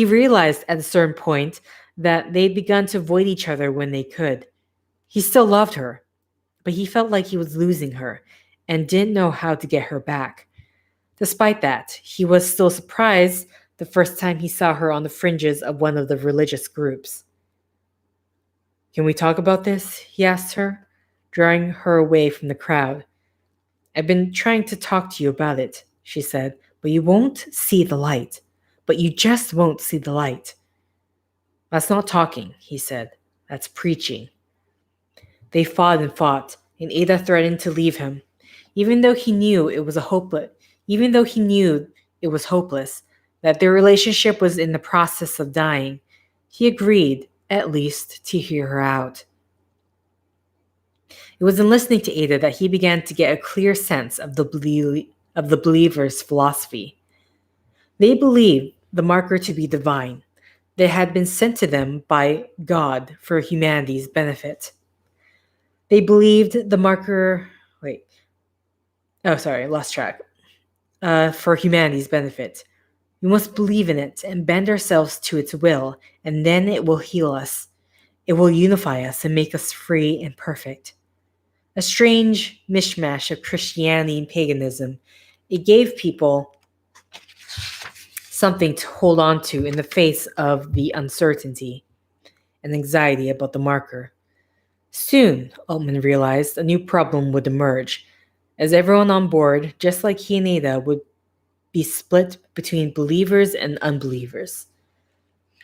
realized at a certain point that they'd begun to avoid each other when they could. He still loved her, but he felt like he was losing her and didn't know how to get her back. Despite that, he was still surprised the first time he saw her on the fringes of one of the religious groups. "Can we talk about this?" he asked her, drawing her away from the crowd. "I've been trying to talk to you about it," she said, "but you won't see the light. But you just won't see the light." "That's not talking," he said. "That's preaching." They fought, and Ada threatened to leave him. Even though he knew it was hopeless, that their relationship was in the process of dying, he agreed, at least, to hear her out. It was in listening to Ada that he began to get a clear sense of the believers' philosophy. They believed the marker to be divine, that had been sent to them by God for humanity's benefit. They believed the marker. Lost track. For humanity's benefit. We must believe in it and bend ourselves to its will, and then it will heal us. It will unify us and make us free and perfect. A strange mishmash of Christianity and paganism. It gave people something to hold on to in the face of the uncertainty and anxiety about the marker. Soon, Altman realized, a new problem would emerge, as everyone on board, just like he and Ada, would be split between believers and unbelievers.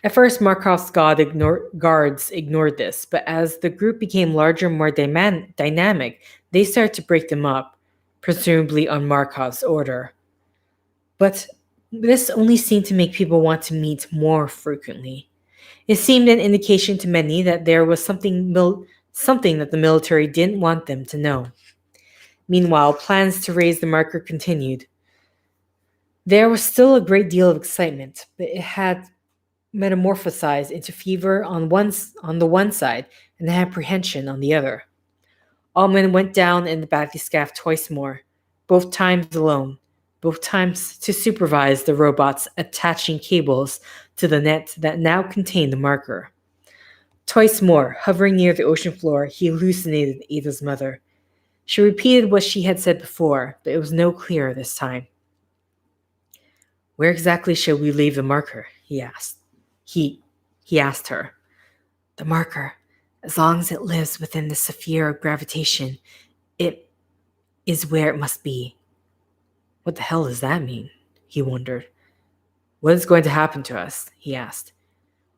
At first, Markov's guards ignored this, but as the group became larger and more dynamic, they started to break them up, presumably on Markov's order. But this only seemed to make people want to meet more frequently. It seemed an indication to many that there was something that the military didn't want them to know. Meanwhile, plans to raise the marker continued. There was still a great deal of excitement, but it had metamorphosized into fever on the one side and apprehension on the other. Altman went down in the bathyscaphe twice more, both times alone, both times to supervise the robots attaching cables to the net that now contained the marker. Twice more, hovering near the ocean floor, he hallucinated Ada's mother. She repeated what she had said before, but it was no clearer this time. "Where exactly shall we leave the marker?" he asked. He asked her. "The marker, as long as it lives within the sphere of gravitation, it is where it must be." What the hell does that mean? He wondered. "What is going to happen to us?" he asked.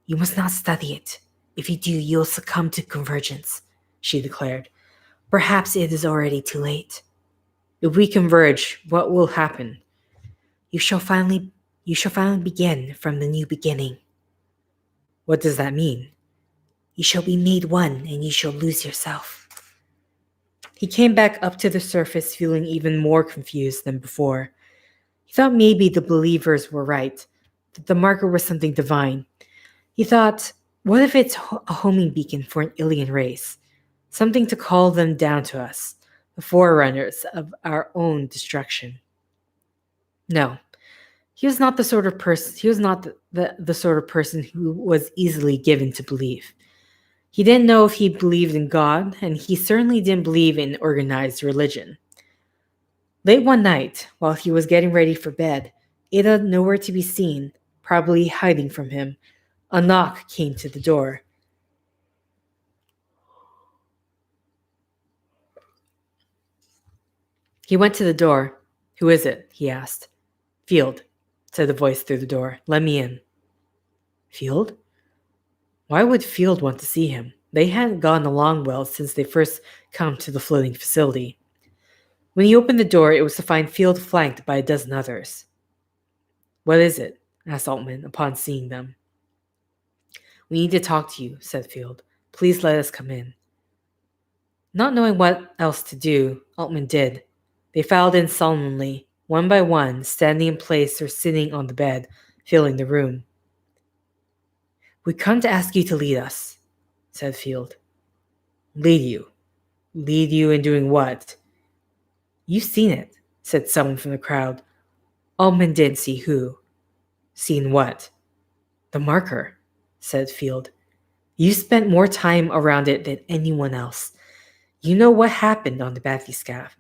"You must not study it. If you do, you'll succumb to convergence," she declared. "Perhaps it is already too late." "If we converge, what will happen?" You shall finally begin from the new beginning." "What does that mean?" "You shall be made one, and you shall lose yourself." He came back up to the surface feeling even more confused than before. He thought maybe the believers were right, that the marker was something divine. He thought, what if it's a homing beacon for an alien race? Something to call them down to us, the forerunners of our own destruction. No, he was not the sort of person. He was not the sort of person who was easily given to believe. He didn't know if he believed in God, and he certainly didn't believe in organized religion. Late one night, while he was getting ready for bed, Ada nowhere to be seen, probably hiding from him, a knock came to the door. He went to the door. "Who is it?" he asked. "Field," said the voice through the door. "Let me in." Field? Why would Field want to see him? They hadn't gotten along well since they first come to the floating facility. When he opened the door, it was to find Field flanked by a dozen others. "What is it?" asked Altman upon seeing them. "We need to talk to you," said Field. "Please let us come in." Not knowing what else to do, Altman did. They filed in solemnly, one by one, standing in place or sitting on the bed, filling the room. "We come to ask you to lead us," said Field. "Lead you? Lead you in doing what?" "You've seen it," said someone from the crowd. Altman didn't see who. "Seen what?" "The marker," said Field. "You spent more time around it than anyone else. You know what happened on the bathyscaphe.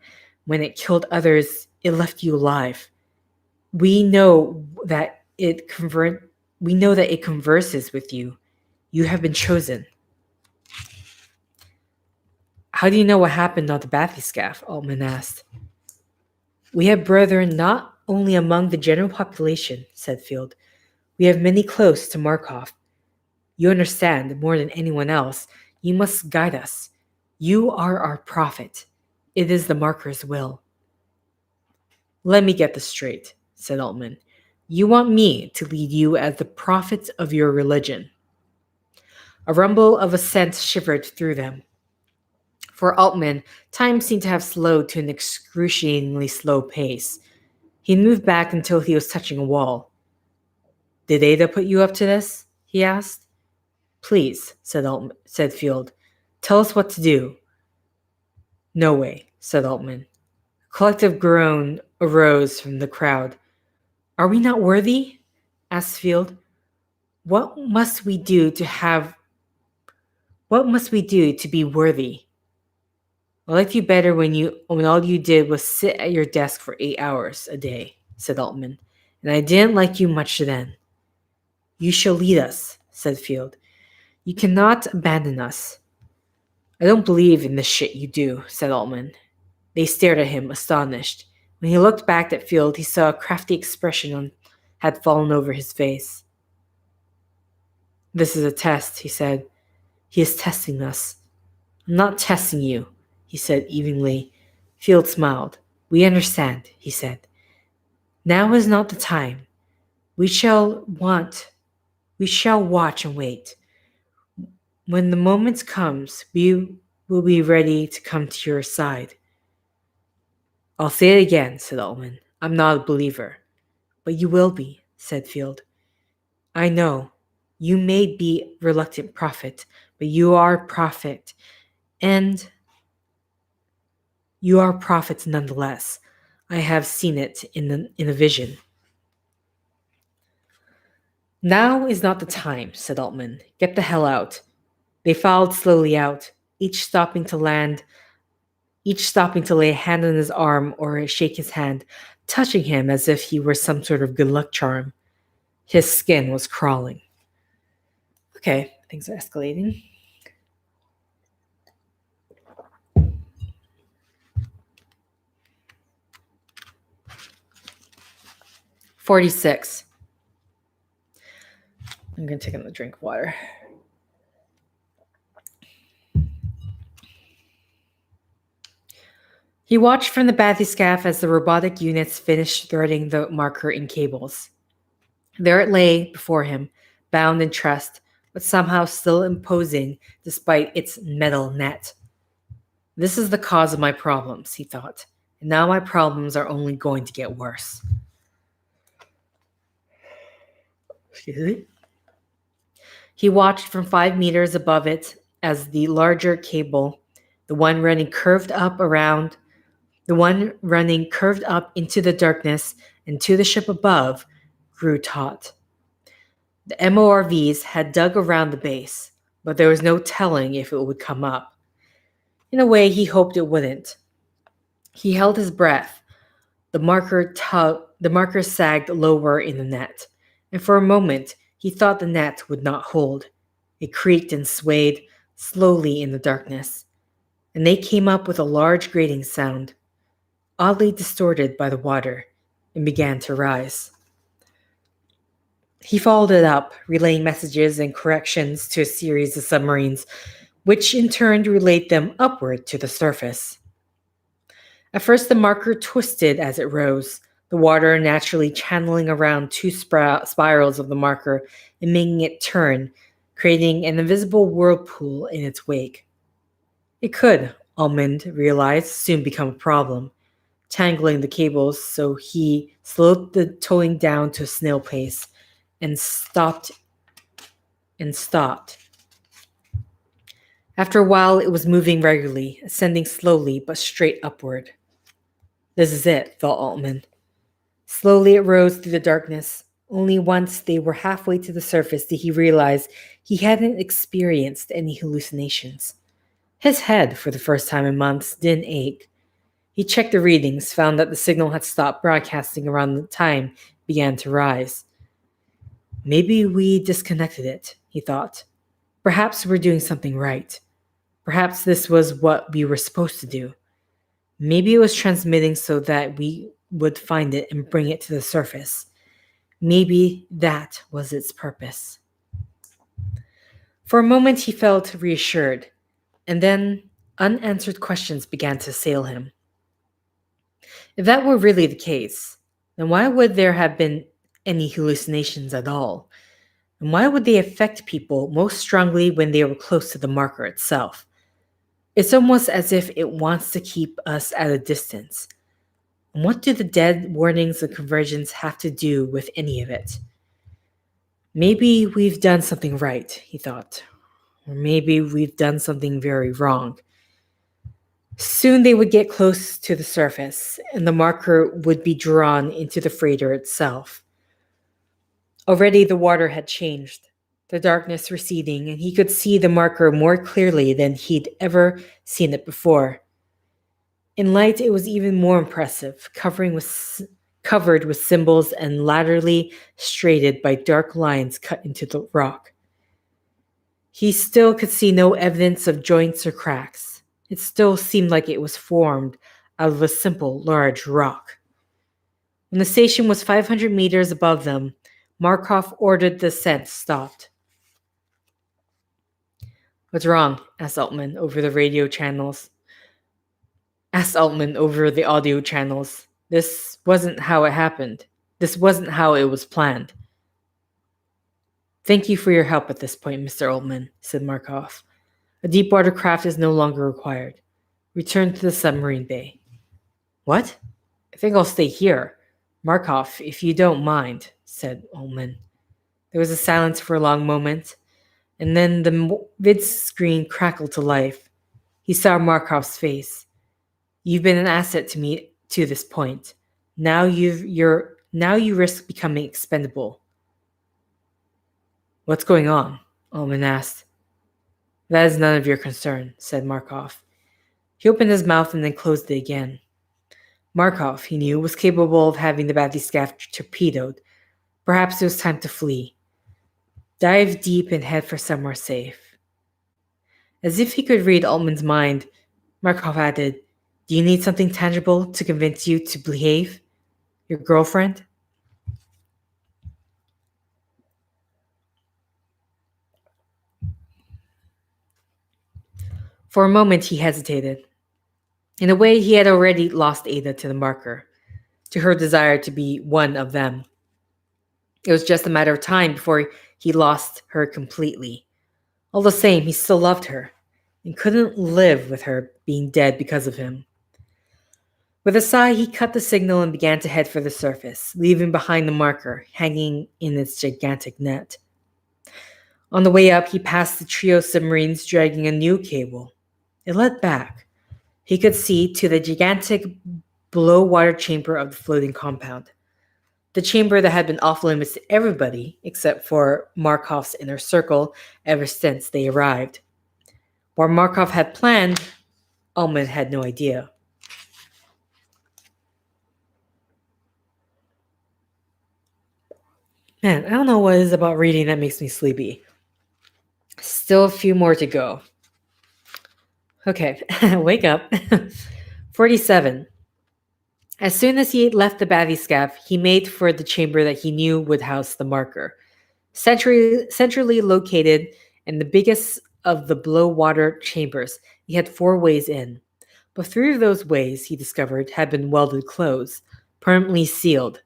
When it killed others, it left you alive. We know that it converses with you. You have been chosen." "How do you know what happened on the bathyscaphe?" Altman asked. "We have brethren not only among the general population," said Field. "We have many close to Markov. You understand, more than anyone else, you must guide us. You are our prophet. It is the marker's will." "Let me get this straight," said Altman. "You want me to lead you as the prophet of your religion?" A rumble of assent shivered through them. For Altman, time seemed to have slowed to an excruciatingly slow pace. He moved back until he was touching a wall. "Did Ada put you up to this?" he asked. "Please," said Field. "Tell us what to do." "No way," said Altman. A collective groan arose from the crowd. "Are we not worthy?" asked Field. What must we do to be worthy?" "I liked you better when all you did was sit at your desk for 8 hours a day," said Altman. "And I didn't like you much then." "You shall lead us," said Field. "You cannot abandon us." "I don't believe in this shit you do," said Altman. They stared at him, astonished. When he looked back at Field, he saw a crafty expression had fallen over his face. "This is a test," he said. "He is testing us." "I'm not testing you," he said evenly. Field smiled. "We understand," he said. "Now is not the time. We shall watch and wait. When the moment comes, we will be ready to come to your side." "I'll say it again," said Altman. "I'm not a believer." "But you will be," said Field. "I know. You may be reluctant prophet, but you are a prophet, and you are prophets nonetheless. I have seen it in a vision. Now is not the time, said Altman. Get the hell out. They filed slowly out, each stopping to land, each stopping to lay a hand on his arm or shake his hand, touching him as if he were some sort of good luck charm. His skin was crawling. Okay, things are escalating. 46. I'm going to take another drink of water. He watched from the bathyscaphe as the robotic units finished threading the marker in cables. There it lay before him, bound and trussed, but somehow still imposing despite its metal net. This is the cause of my problems, he thought, and now my problems are only going to get worse. Excuse me. He watched from 5 meters above it as the larger cable, the one running curved up into the darkness and to the ship above, grew taut. The MORVs had dug around the base, but there was no telling if it would come up. In a way, he hoped it wouldn't. He held his breath. The marker sagged lower in the net, and for a moment he thought the net would not hold. It creaked and swayed slowly in the darkness, and they came up with a large grating sound, oddly distorted by the water, and began to rise. He followed it up, relaying messages and corrections to a series of submarines, which in turn relayed them upward to the surface. At first, the marker twisted as it rose, the water naturally channeling around 2 spirals of the marker and making it turn, creating an invisible whirlpool in its wake. It could, Almond realized, soon become a problem, tangling the cables, so he slowed the towing down to a snail pace and stopped. After a while, it was moving regularly, ascending slowly but straight upward. This is it, thought Altman. Slowly it rose through the darkness. Only once they were halfway to the surface did he realize he hadn't experienced any hallucinations. His head, for the first time in months, didn't ache. He checked the readings, found that the signal had stopped broadcasting around the time it began to rise. Maybe we disconnected it, he thought. Perhaps we're doing something right. Perhaps this was what we were supposed to do. Maybe it was transmitting so that we would find it and bring it to the surface. Maybe that was its purpose. For a moment he felt reassured, and then unanswered questions began to assail him. If that were really the case, then why would there have been any hallucinations at all? And why would they affect people most strongly when they were close to the marker itself? It's almost as if it wants to keep us at a distance. And what do the dead warnings of convergence have to do with any of it? Maybe we've done something right, he thought. Or maybe we've done something very wrong. Soon they would get close to the surface, and the marker would be drawn into the freighter itself. Already the water had changed, the darkness receding, and he could see the marker more clearly than he'd ever seen it before. In light, it was even more impressive, covered with symbols and laterally striated by dark lines cut into the rock. He still could see no evidence of joints or cracks. It still seemed like it was formed out of a simple, large rock. When the station was 500 meters above them, Markov ordered the ascent stopped. What's wrong? Asked Altman over the audio channels. This wasn't how it happened. This wasn't how it was planned. Thank you for your help at this point, Mr. Altman, said Markov. A deep-water craft is no longer required. Return to the submarine bay. What? I think I'll stay here. Markov, if you don't mind, said Altman. There was a silence for a long moment, And then the vid screen crackled to life. He saw Markov's face. You've been an asset to me to this point. Now you risk becoming expendable. What's going on? Ullman asked. That is none of your concern, said Markov. He opened his mouth and then closed it again. Markov, he knew, was capable of having the Bathyscaphe torpedoed. Perhaps it was time to flee. Dive deep and head for somewhere safe. As if he could read Altman's mind, Markov added, Do you need something tangible to convince you to behave? Your girlfriend? For a moment he hesitated. In a way, he had already lost Ada to the marker, to her desire to be one of them. It was just a matter of time before he lost her completely. All the same, he still loved her, and couldn't live with her being dead because of him. With a sigh, he cut the signal and began to head for the surface, leaving behind the marker hanging in its gigantic net. On the way up, he passed the trio of submarines dragging a new cable. It led back. He could see to the gigantic below-water chamber of the floating compound. The chamber that had been off-limits to everybody except for Markov's inner circle ever since they arrived. What Markov had planned, Ullman had no idea. Man, I don't know what it is about reading that makes me sleepy. Still a few more to go. Okay, wake up. 47. As soon as he left the Bathyscaphe, he made for the chamber that he knew would house the marker. Centrally located in the biggest of the below-water chambers, he had 4 ways in. But 3 of those ways, he discovered, had been welded closed, permanently sealed.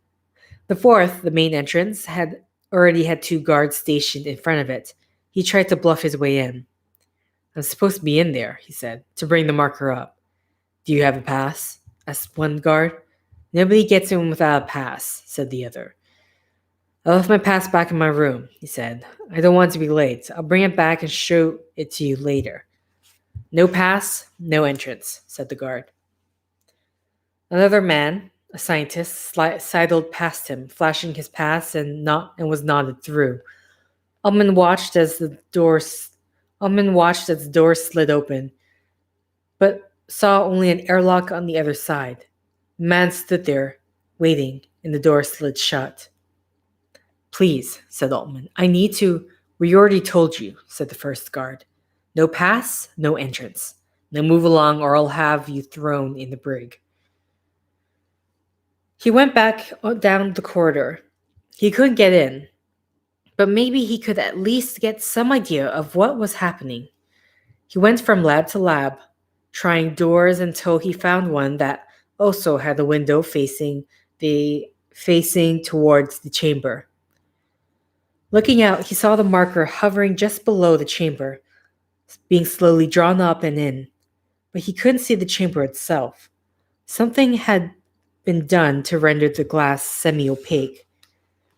The 4th, the main entrance, had already had 2 guards stationed in front of it. He tried to bluff his way in. I'm supposed to be in there, he said, to bring the marker up. Do you have a pass? Asked one guard. Nobody gets in without a pass, said the other. I left my pass back in my room, he said. I don't want to be late. I'll bring it back and show it to you later. No pass, no entrance, said the guard. Another man, a scientist, sidled past him, flashing his pass and was nodded through. Ullman watched as the door slid open, but saw only an airlock on the other side. The man stood there, waiting, and the door slid shut. Please, said Altman. I need to. We already told you, said the first guard. No pass, no entrance. Now move along or I'll have you thrown in the brig. He went back down the corridor. He couldn't get in, but maybe he could at least get some idea of what was happening. He went from lab to lab, trying doors until he found one that also had a window facing towards the chamber. Looking out, he saw the marker hovering just below the chamber, being slowly drawn up and in, but he couldn't see the chamber itself. Something had been done to render the glass semi-opaque.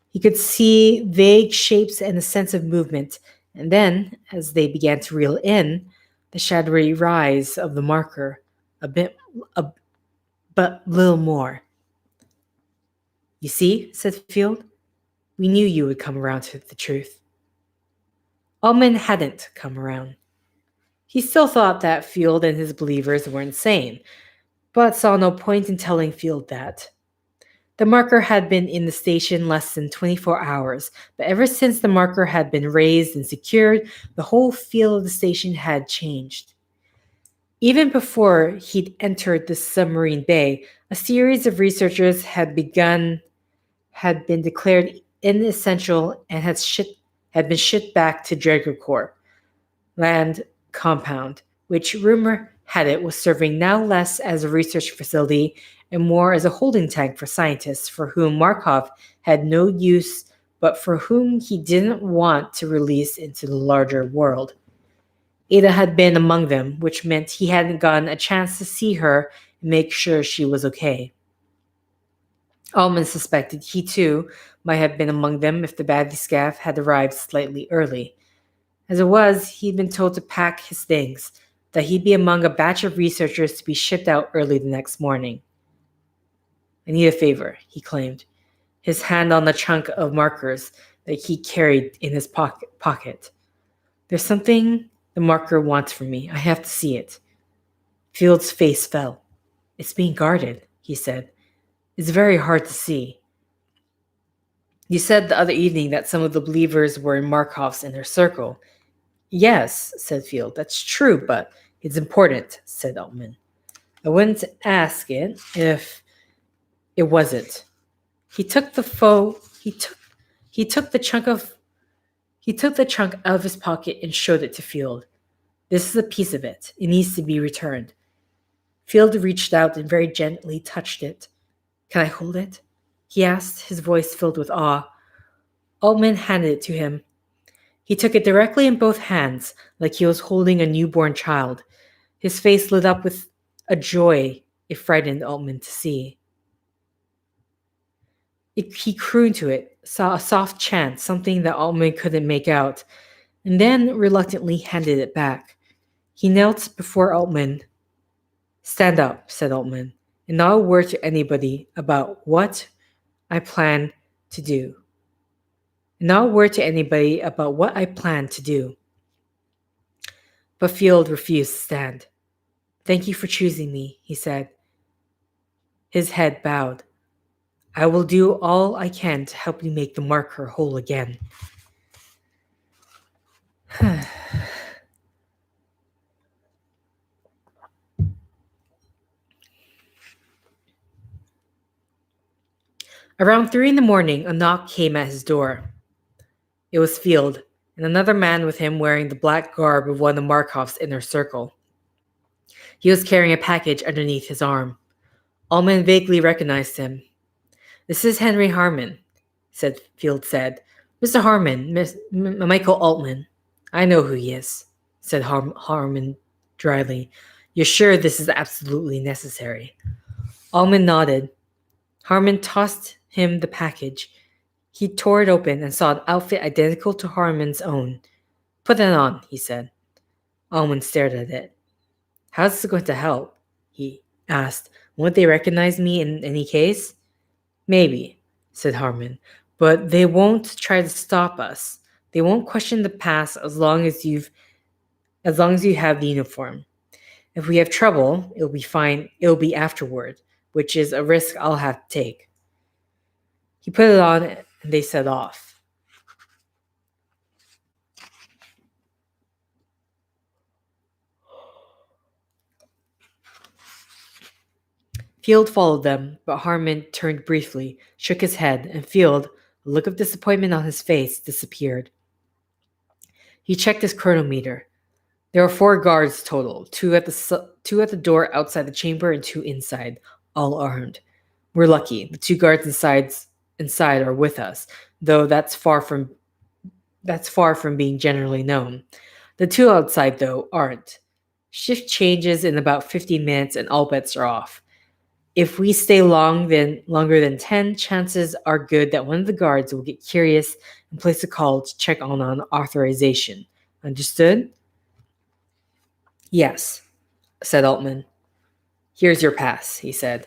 He could see vague shapes and a sense of movement, and then, as they began to reel in, the shadowy rise of the marker, but little more. You see, said Field, we knew you would come around to the truth. Ullman hadn't come around. He still thought that Field and his believers were insane, but saw no point in telling Field that. The marker had been in the station less than 24 hours, but ever since the marker had been raised and secured, the whole feel of the station had changed. Even before he'd entered the submarine bay, a series of researchers had been declared inessential and had been shipped back to Dragocorp land compound, which rumor had it was serving now less as a research facility and more as a holding tank for scientists for whom Markov had no use but for whom he didn't want to release into the larger world. Ada had been among them, which meant he hadn't gotten a chance to see her and make sure she was okay. Ullman suspected he too might have been among them if the Bathyscaphe had arrived slightly early. As it was, he'd been told to pack his things, that he'd be among a batch of researchers to be shipped out early the next morning. I need a favor, he claimed, his hand on the chunk of markers that he carried in his pocket. There's something the marker wants from me. I have to see it. Field's face fell. It's being guarded, he said. It's very hard to see. You said the other evening that some of the believers were in Markov's inner circle. Yes, said Field, that's true, but it's important, said Altman. I wouldn't ask it if it wasn't. He took the chunk out of his pocket and showed it to Field. This is a piece of it. It needs to be returned. Field reached out and very gently touched it. Can I hold it? He asked, his voice filled with awe. Altman handed it to him. He took it directly in both hands, like he was holding a newborn child. His face lit up with a joy it frightened Altman to see. He crooned to it, saw a soft chant, something that Altman couldn't make out, and then reluctantly handed it back. He knelt before Altman. Stand up, said Altman, and not a word to anybody about what I plan to do. Not a word to anybody about what I plan to do. But Field refused to stand. Thank you for choosing me, he said. His head bowed. I will do all I can to help you make the marker whole again. Around 3 a.m, a knock came at his door. It was Field, and another man with him wearing the black garb of one of Markov's inner circle. He was carrying a package underneath his arm. Altman vaguely recognized him. This is Henry Harman, Field said. Mr. Harman, Michael Altman. I know who he is, said Harman dryly. You're sure this is absolutely necessary? Altman nodded. Harman tossed him the package. He tore it open and saw an outfit identical to Harman's own. Put it on, he said. Altman stared at it. How's this going to help? He asked. Won't they recognize me in any case? Maybe, said Harman, but they won't try to stop us. They won't question the past as long as you have the uniform. If we have trouble, it'll be fine. It'll be afterward, which is a risk I'll have to take. He put it on and they set off. Field followed them, but Harman turned briefly, shook his head, and Field, a look of disappointment on his face, disappeared. He checked his chronometer. There were 4 guards total, 2 at the door outside the chamber and 2 inside, all armed. We're lucky. The 2 guards inside are with us, though that's far from being generally known. The 2 outside, though, aren't. Shift changes in about 15 minutes and all bets are off. If we stay longer than 10, chances are good that one of the guards will get curious and place a call to check on authorization. Understood? Yes, said Altman. Here's your pass, he said.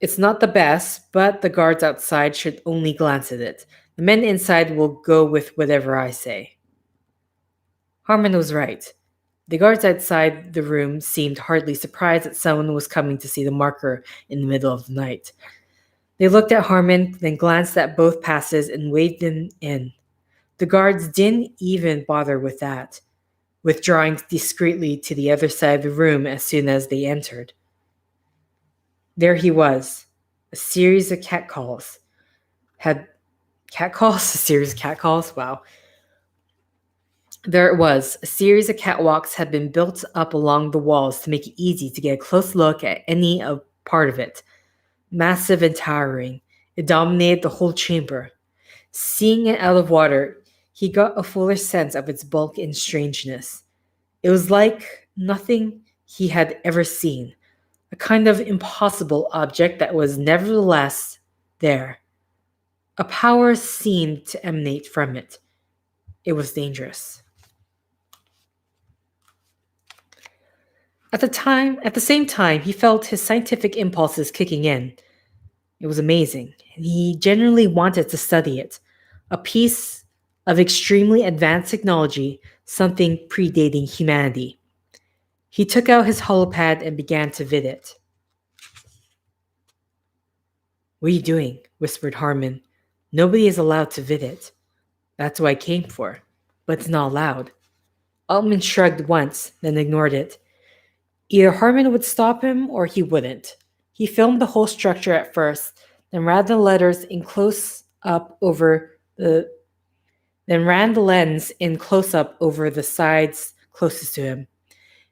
It's not the best, but the guards outside should only glance at it. The men inside will go with whatever I say. Harman was right. The guards outside the room seemed hardly surprised that someone was coming to see the marker in the middle of the night. They looked at Harman, then glanced at both passes and waved them in. The guards didn't even bother with that, withdrawing discreetly to the other side of the room as soon as they entered. There he was, a series of catcalls. A series of catcalls? Wow. There it was. A series of catwalks had been built up along the walls to make it easy to get a close look at any part of it. Massive and towering, it dominated the whole chamber. Seeing it out of water, he got a fuller sense of its bulk and strangeness. It was like nothing he had ever seen, a kind of impossible object that was nevertheless there. A power seemed to emanate from it. It was dangerous. At the same time, he felt his scientific impulses kicking in. It was amazing. He genuinely wanted to study it. A piece of extremely advanced technology, something predating humanity. He took out his holopad and began to vid it. What are you doing? Whispered Harmon. Nobody is allowed to vid it. That's what I came for. But it's not allowed. Altman shrugged once, then ignored it. Either Harmon would stop him or he wouldn't. He filmed the whole structure at first, then ran the letters in close up over the then ran the lens in close up over the sides closest to him.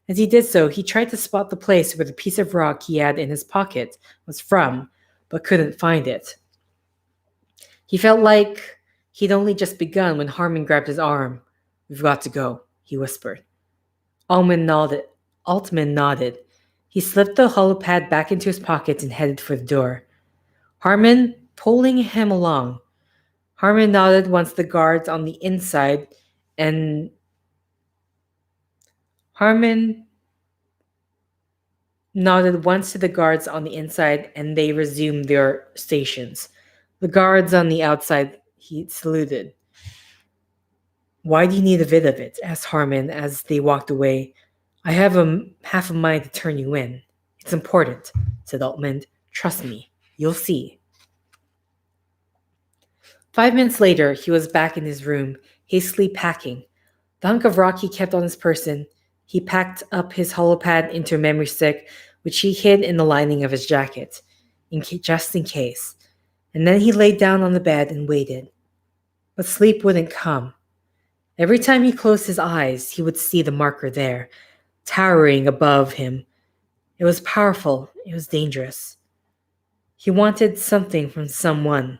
As he did so, he tried to spot the place where the piece of rock he had in his pocket was from, but couldn't find it. He felt like he'd only just begun when Harmon grabbed his arm. We've got to go, he whispered. Altman nodded. He slipped the holopad back into his pocket and headed for the door. Harmon pulling him along. Harmon nodded once the guards on the inside and Harmon nodded once to the guards on the inside and they resumed their stations. The guards on the outside, he saluted. Why do you need a vid of it? Asked Harmon as they walked away. I have half a mind to turn you in. It's important, said Altman. Trust me, you'll see. 5 minutes later, he was back in his room, hastily packing. The hunk of rock he kept on his person. He packed up his holopad into a memory stick, which he hid in the lining of his jacket, just in case. And then he laid down on the bed and waited. But sleep wouldn't come. Every time he closed his eyes, he would see the marker there, towering above him. It was powerful. It was dangerous. He wanted something from someone.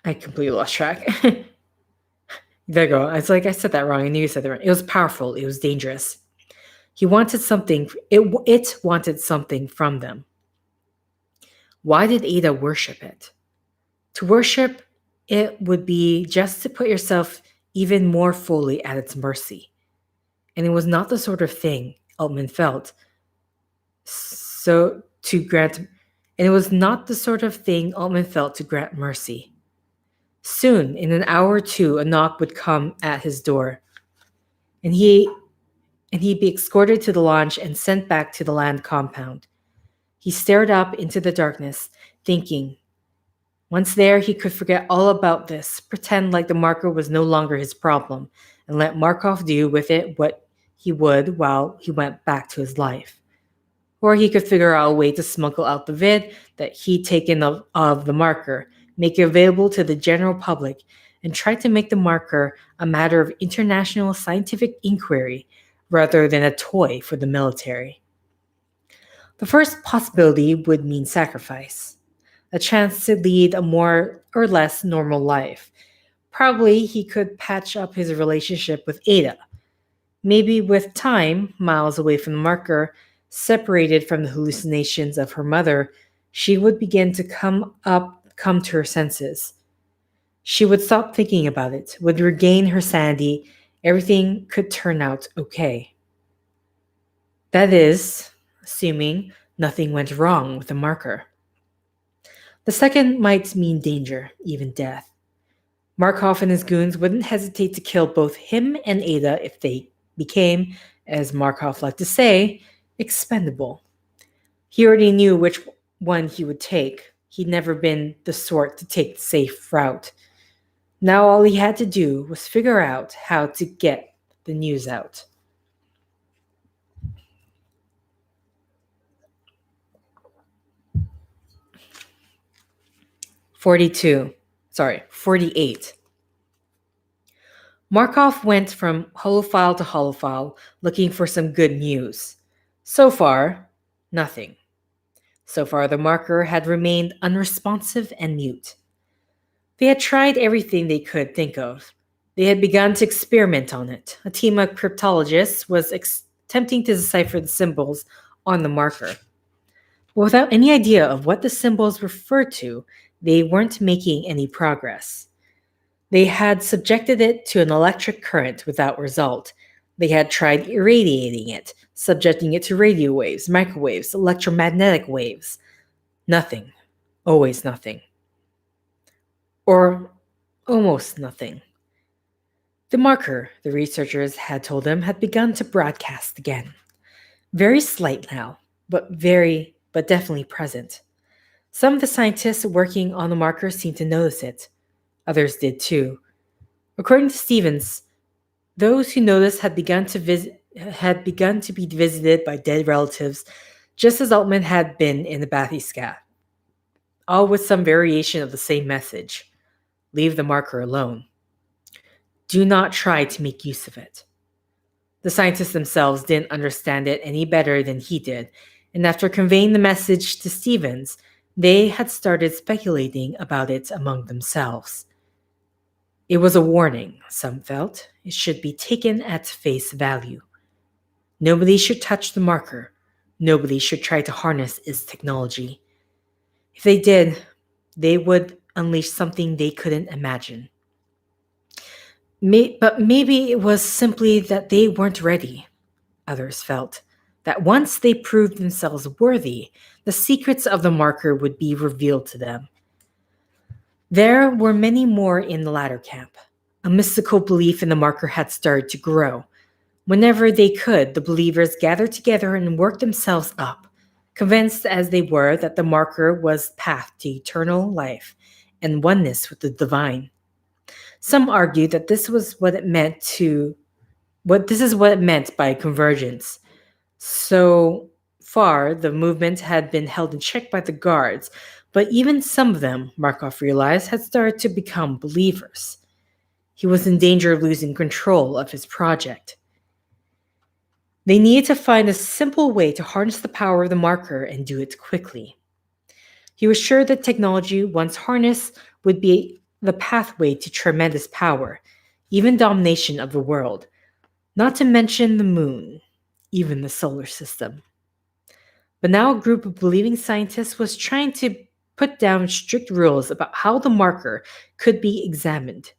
I completely lost track. There you go. It's like I said that wrong. I knew you said that wrong. It was powerful. It was dangerous. He wanted something. It wanted something from them. Why did Ada worship it? To worship it would be just to put yourself even more fully at its mercy. And it was not the sort of thing Altman felt. And it was not the sort of thing Altman felt to grant mercy. Soon, in an hour or two, a knock would come at his door, and he'd be escorted to the launch and sent back to the land compound. He stared up into the darkness, thinking. Once there, he could forget all about this, pretend like the marker was no longer his problem, and let Markov do with it what he would while he went back to his life. Or he could figure out a way to smuggle out the vid that he'd taken of the marker, make it available to the general public, and try to make the marker a matter of international scientific inquiry rather than a toy for the military. The first possibility would mean sacrifice, a chance to lead a more or less normal life. Probably he could patch up his relationship with Ada. Maybe with time, miles away from the marker, separated from the hallucinations of her mother, she would begin to come to her senses. She would stop thinking about it, would regain her sanity, everything could turn out okay. That is, assuming nothing went wrong with the marker. The second might mean danger, even death. Markov and his goons wouldn't hesitate to kill both him and Ada if they became, as Markov liked to say, expendable. He already knew which one he would take. He'd never been the sort to take the safe route. Now all he had to do was figure out how to get the news out. "48. Markov went from holophile to holophile looking for some good news. So far, nothing. So far, the marker had remained unresponsive and mute. They had tried everything they could think of. They had begun to experiment on it. A team of cryptologists was attempting to decipher the symbols on the marker. But without any idea of what the symbols referred to, they weren't making any progress. They had subjected it to an electric current without result. They had tried irradiating it, subjecting it to radio waves, microwaves, electromagnetic waves. Nothing. Always nothing. Or almost nothing. The marker, the researchers had told them, had begun to broadcast again. Very slight now, but definitely present. Some of the scientists working on the marker seemed to notice it. Others did too. According to Stevens, those who noticed had begun to be visited by dead relatives, just as Altman had been in the Bathyscaphe, all with some variation of the same message. Leave the marker alone. Do not try to make use of it. The scientists themselves didn't understand it any better than he did, and after conveying the message to Stevens, they had started speculating about it among themselves. It was a warning, some felt. It should be taken at face value. Nobody should touch the marker. Nobody should try to harness its technology. If they did, they would unleash something they couldn't imagine. But maybe it was simply that they weren't ready. Others felt that once they proved themselves worthy, the secrets of the marker would be revealed to them. There were many more in the latter camp. A mystical belief in the marker had started to grow. Whenever they could, the believers gathered together and worked themselves up, convinced as they were that the marker was path to eternal life and oneness with the divine. Some argued that this is what it meant by convergence. So far, the movement had been held in check by the guards, but even some of them, Markov realized, had started to become believers. He was in danger of losing control of his project. They needed to find a simple way to harness the power of the marker and do it quickly. He was sure that technology, once harnessed, would be the pathway to tremendous power, even domination of the world, not to mention the moon, even the solar system. But now a group of believing scientists was trying to put down strict rules about how the marker could be examined.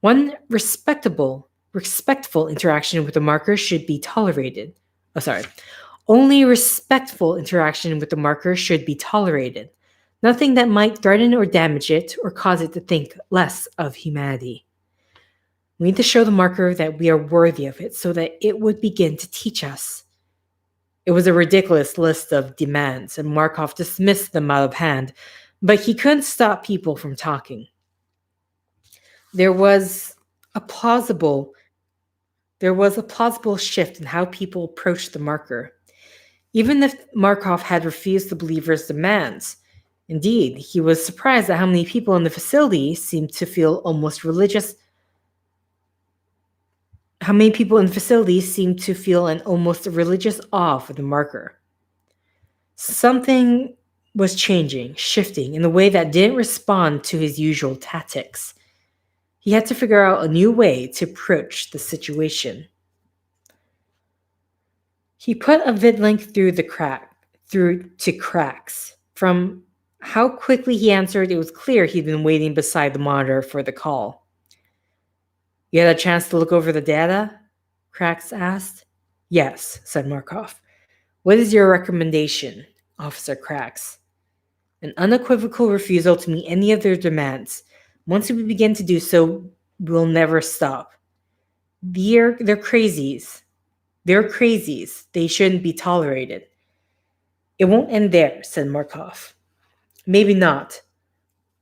One respectful interaction with the marker should be tolerated. Only respectful interaction with the marker should be tolerated. Nothing that might threaten or damage it or cause it to think less of humanity. We need to show the marker that we are worthy of it so that it would begin to teach us. It was a ridiculous list of demands, and Markov dismissed them out of hand, but he couldn't stop people from talking. There was a plausible shift in how people approached the marker. Even if Markov had refused the believers' demands, indeed, he was surprised at how many people in the facility seemed to feel almost religious. How many people in the facility seemed to feel an almost religious awe for the marker. Something was shifting in a way that didn't respond to his usual tactics. He had to figure out a new way to approach the situation. He put a vidlink through to Cracks. From how quickly he answered, it was clear he'd been waiting beside the monitor for the call. You had a chance to look over the data? Cracks asked. Yes, said Markov. What is your recommendation, Officer Cracks? An unequivocal refusal to meet any of their demands. Once we begin to do so, we'll never stop. They're crazies. They're crazies. They shouldn't be tolerated. It won't end there, said Markov. Maybe not,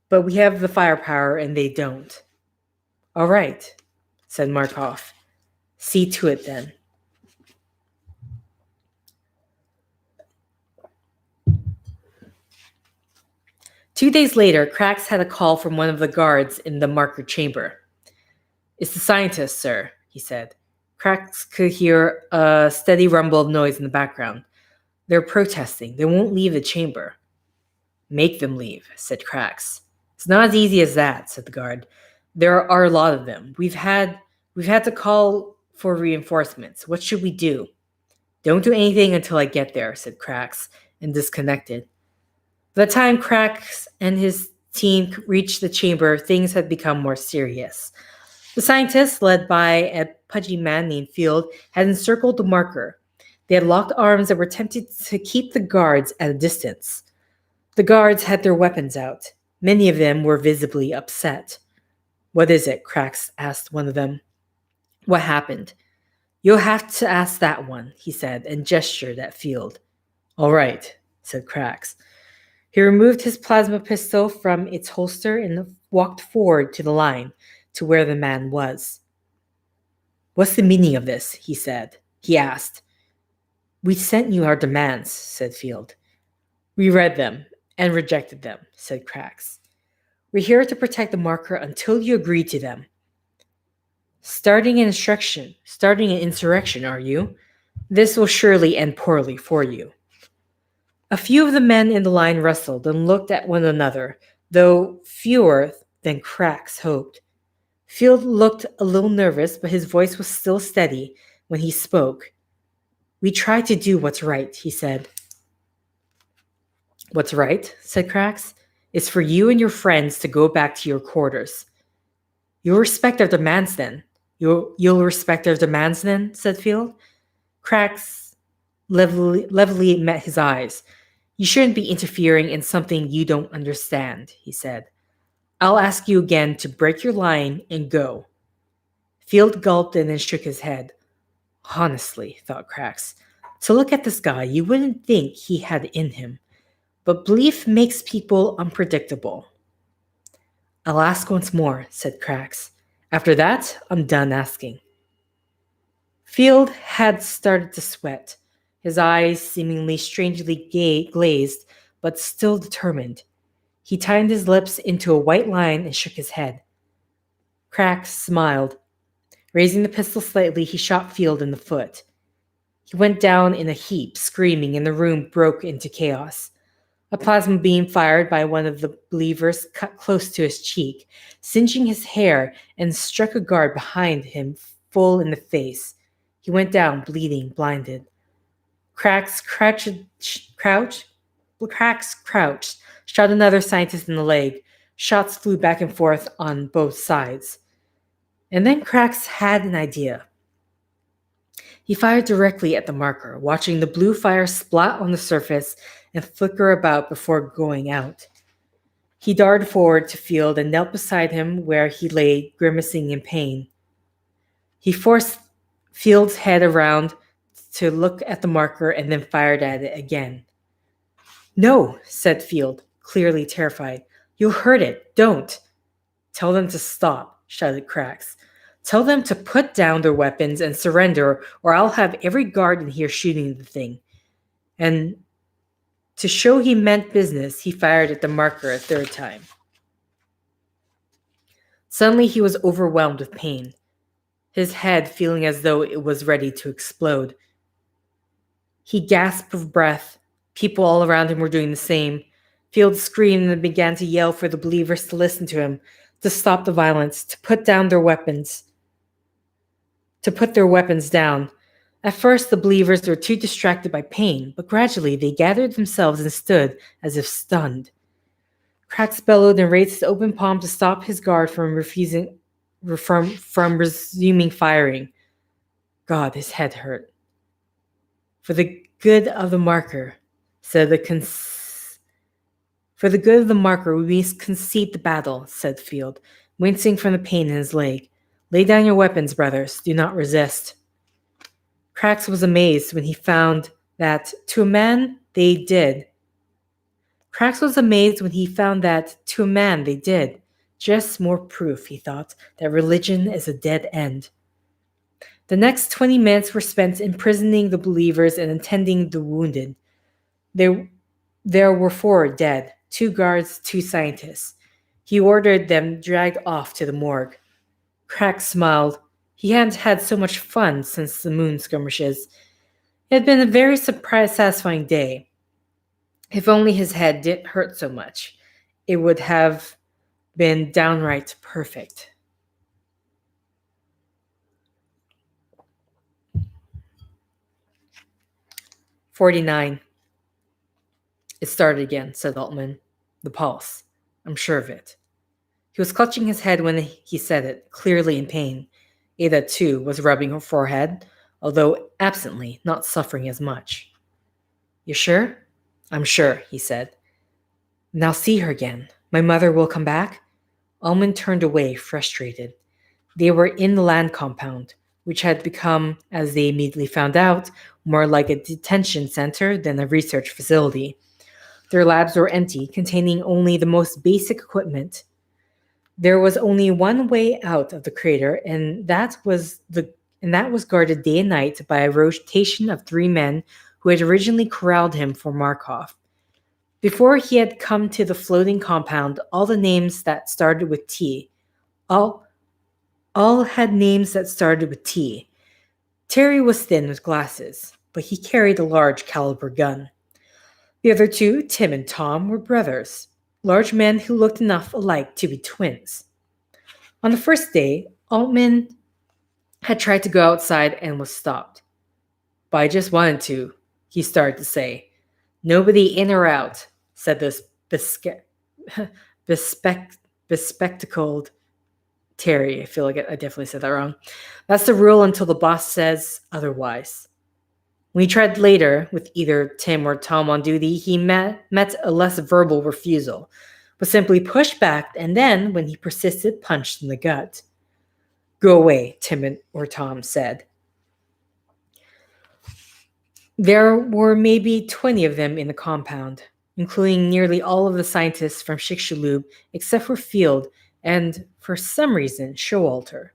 but we have the firepower and they don't. All right, said Markov. See to it then. Two days later, Cracks had a call from one of the guards in the marker chamber. It's the scientist, sir, he said. Cracks could hear a steady rumble of noise in the background. They're protesting. They won't leave the chamber. Make them leave, said Cracks. It's not as easy as that, said the guard. There are a lot of them. We've had to call for reinforcements. What should we do? Don't do anything until I get there, said Cracks, and disconnected. By the time Cracks and his team reached the chamber, things had become more serious. The scientists, led by a pudgy man named Field, had encircled the marker. They had locked arms and were tempted to keep the guards at a distance. The guards had their weapons out. Many of them were visibly upset. "What is it?" Cracks asked one of them. "What happened?" "You'll have to ask that one," he said, and gestured at Field. "All right," said Cracks. He removed his plasma pistol from its holster and walked forward to the line, to where the man was. "What's the meaning of this?" he asked. "We sent you our demands," said Field. "We read them and rejected them," said Cracks. "We're here to protect the marker until you agree to them." Starting an insurrection, are you? This will surely end poorly for you." A few of the men in the line rustled and looked at one another, though fewer than Cracks hoped. Field looked a little nervous, but his voice was still steady when he spoke. "We try to do what's right," he said. "What's right?" said Cracks. "Is for you and your friends to go back to your quarters." "You'll respect our demands then." You'll respect our demands then," said Field. Cracks levelly met his eyes. "You shouldn't be interfering in something you don't understand," he said. "I'll ask you again to break your line and go." Field gulped and then shook his head. Honestly, thought Cracks, to look at this guy, you wouldn't think he had it in him. But belief makes people unpredictable. "I'll ask once more," said Cracks. "After that, I'm done asking." Field had started to sweat, his eyes seemingly strangely glazed, but still determined. He tightened his lips into a white line and shook his head. Cracks smiled. Raising the pistol slightly, he shot Field in the foot. He went down in a heap, screaming, and the room broke into chaos. A plasma beam fired by one of the believers cut close to his cheek, singeing his hair, and struck a guard behind him full in the face. He went down, bleeding, blinded. Cracks crouched, shot another scientist in the leg. Shots flew back and forth on both sides. And then Cracks had an idea. He fired directly at the marker, watching the blue fire splat on the surface and flicker about before going out. He darted forward to Field and knelt beside him where he lay, grimacing in pain. He forced Field's head around to look at the marker and then fired at it again. "No," said Field, clearly terrified. "You'll hurt it. Don't." "Tell them to stop," shouted Cracks. "Tell them to put down their weapons and surrender, or I'll have every guard in here shooting the thing." And to show he meant business, he fired at the marker a third time. Suddenly he was overwhelmed with pain, his head feeling as though it was ready to explode. He gasped for breath. People all around him were doing the same. Field screamed and began to yell for the believers to listen to him, to stop the violence, to put their weapons down. At first, the believers were too distracted by pain, but gradually they gathered themselves and stood as if stunned. Cracks bellowed and raised his open palm to stop his guard from resuming firing. God, his head hurt. "For the good of the marker," said "For the good of the marker, we must concede the battle," said Field, wincing from the pain in his leg. "Lay down your weapons, brothers. Do not resist." Cracks was amazed when he found that, to a man, they did. Just more proof, he thought, that religion is a dead end. The next 20 minutes were spent imprisoning the believers and attending the wounded. There were 4 dead, 2 guards, 2 scientists. He ordered them dragged off to the morgue. Cracks smiled. He hadn't had so much fun since the moon skirmishes. It had been a very satisfying day. If only his head didn't hurt so much, it would have been downright perfect. "49. It started again," said Altman. "The pulse. I'm sure of it. He was clutching his head when he said it, clearly in pain. Ada, too, was rubbing her forehead, although absently, not suffering as much. You sure? I'm sure, he said. Now see her again. My mother will come back? Almond turned away, frustrated. They were in the land compound, which had become, as they immediately found out, more like a detention center than a research facility. Their labs were empty, containing only the most basic equipment. There was only one way out of the crater, and that was guarded day and night by a rotation of 3 men who had originally corralled him for Markov. Before he had come to the floating compound, all the names that started with T. All had names that started with T. Terry was thin with glasses, but he carried a large caliber gun. The other two, Tim and Tom, were brothers, large men who looked enough alike to be twins. On the first day, Altman had tried to go outside and was stopped. But I just wanted to, he started to say. Nobody in or out, said this bespectacled Terry. I feel like I definitely said that wrong. That's the rule until the boss says otherwise. When he tried later, with either Tim or Tom on duty, he met a less verbal refusal, but simply pushed back and then, when he persisted, punched in the gut. Go away, Tim or Tom said. There were maybe 20 of them in the compound, including nearly all of the scientists from Chicxulub except for Field and, for some reason, Showalter.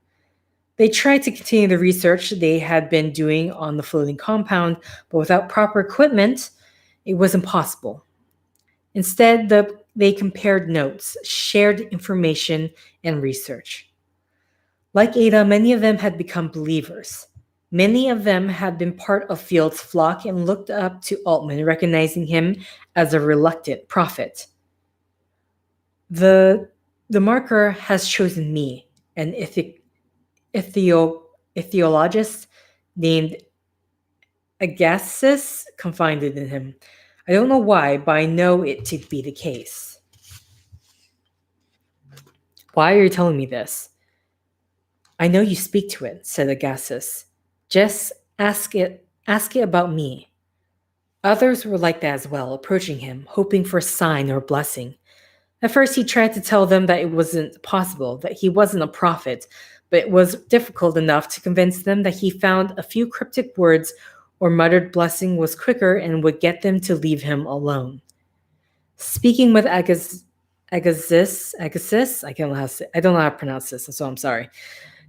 They tried to continue the research they had been doing on the floating compound, but without proper equipment, it was impossible. Instead, they compared notes, shared information, and research. Like Ada, many of them had become believers. Many of them had been part of Field's flock and looked up to Altman, recognizing him as a reluctant prophet. The marker has chosen me, an ichthyologist named Agassiz confided in him. I don't know why, but I know it to be the case. Why are you telling me this? I know you speak to it, said Agassiz. Just ask it about me. Others were like that as well, approaching him, hoping for a sign or a blessing. At first, he tried to tell them that it wasn't possible, that he wasn't a prophet, but it was difficult enough to convince them that he found a few cryptic words or muttered blessing was quicker and would get them to leave him alone. Speaking with Agassiz, I don't know how to pronounce this, so I'm sorry.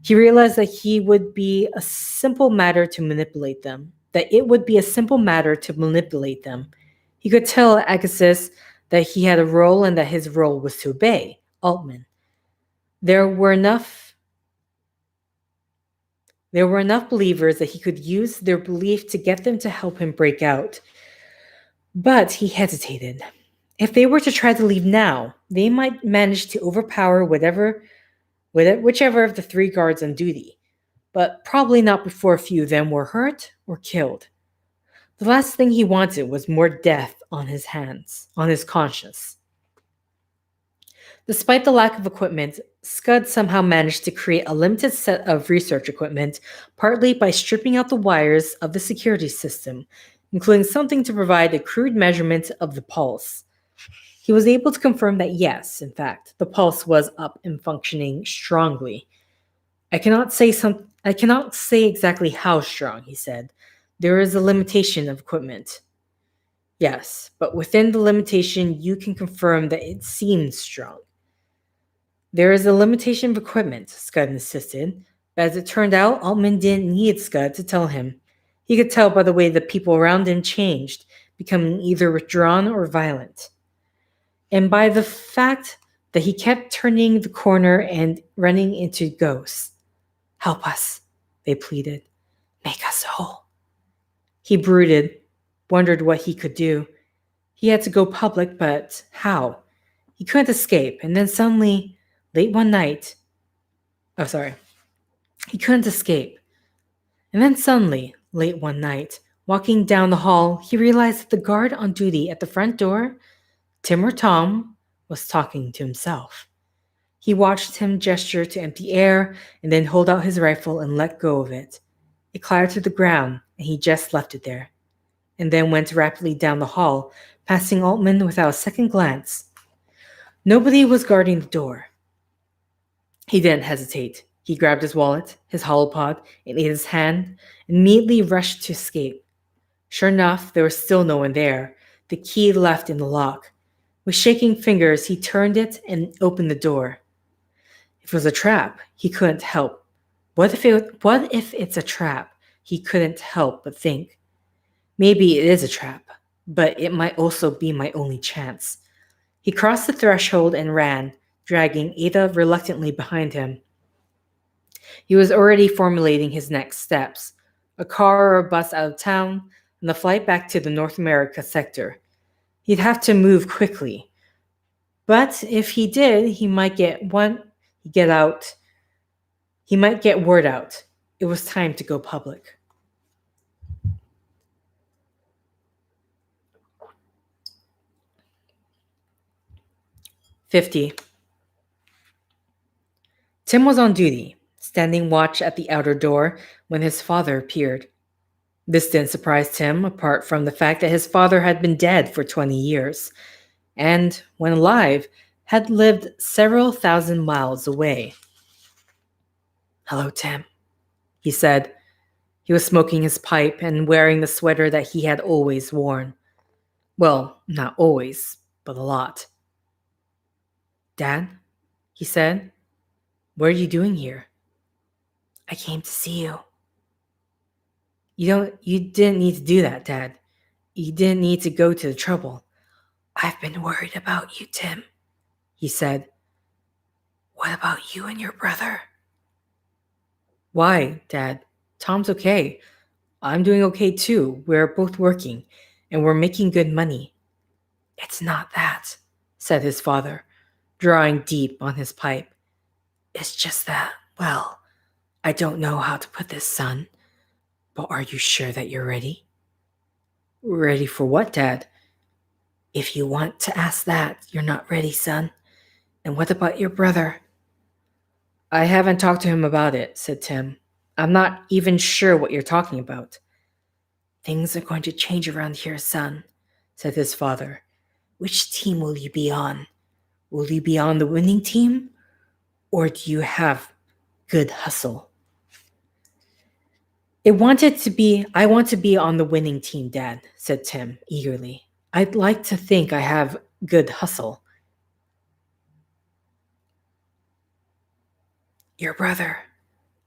He realized that it would be a simple matter to manipulate them. He could tell Agassiz that he had a role and that his role was to obey Altman. There were enough believers that he could use their belief to get them to help him break out. But he hesitated. If they were to try to leave now, they might manage to overpower whichever of the 3 guards on duty, but probably not before a few of them were hurt or killed. The last thing he wanted was more death on his conscience. Despite the lack of equipment, Scud somehow managed to create a limited set of research equipment, partly by stripping out the wires of the security system, including something to provide a crude measurement of the pulse. He was able to confirm that yes, in fact, the pulse was up and functioning strongly. I cannot say exactly how strong, he said. There is a limitation of equipment. Yes, but within the limitation, you can confirm that it seems strong. There is a limitation of equipment, Scud insisted, but as it turned out, Altman didn't need Scud to tell him. He could tell by the way the people around him changed, becoming either withdrawn or violent. And by the fact that he kept turning the corner and running into ghosts. Help us, they pleaded. Make us whole. He brooded, wondered what he could do. He had to go public, but how? He couldn't escape, and then suddenly, he couldn't escape. And then suddenly, late one night, walking down the hall, he realized that the guard on duty at the front door, Tim or Tom, was talking to himself. He watched him gesture to empty air and then hold out his rifle and let go of it. It clattered to the ground, and he just left it there, and then went rapidly down the hall, passing Altman without a second glance. Nobody was guarding the door. He didn't hesitate. He grabbed his wallet, his holopod, and in his hand, and immediately rushed to escape. Sure enough, there was still no one there, the key left in the lock. With shaking fingers, he turned it and opened the door. If it was a trap, he couldn't help. What if it's a trap? He couldn't help but think. Maybe it is a trap, but it might also be my only chance. He crossed the threshold and ran, dragging Ada reluctantly behind him. He was already formulating his next steps. A car or a bus out of town, and the flight back to the North America sector. He'd have to move quickly. But if he did, he might get word out. It was time to go public. "50. Tim was on duty, standing watch at the outer door when his father appeared. This didn't surprise Tim, apart from the fact that his father had been dead for 20 years, and, when alive, had lived several thousand miles away. "Hello, Tim," he said. He was smoking his pipe and wearing the sweater that he had always worn. Well, not always, but a lot. "Dad," he said, "what are you doing here?" "I came to see you." You didn't need to do that, Dad. You didn't need to go to the trouble." "I've been worried about you, Tim," he said. "What about you and your brother?" "Why, Dad? Tom's okay. I'm doing okay too. We're both working, and we're making good money." "It's not that," said his father, drawing deep on his pipe. "It's just that, well, I don't know how to put this, son. But are you sure that you're ready?" "Ready for what, Dad?" "If you want to ask that, you're not ready, son. And what about your brother?" "I haven't talked to him about it," said Tim. "I'm not even sure what you're talking about." "Things are going to change around here, son," said his father. "Which team will you be on? Will you be on the winning team? Or do you have good hustle?" I want to be on the winning team, Dad," said Tim eagerly. "I'd like to think I have good hustle." "Your brother,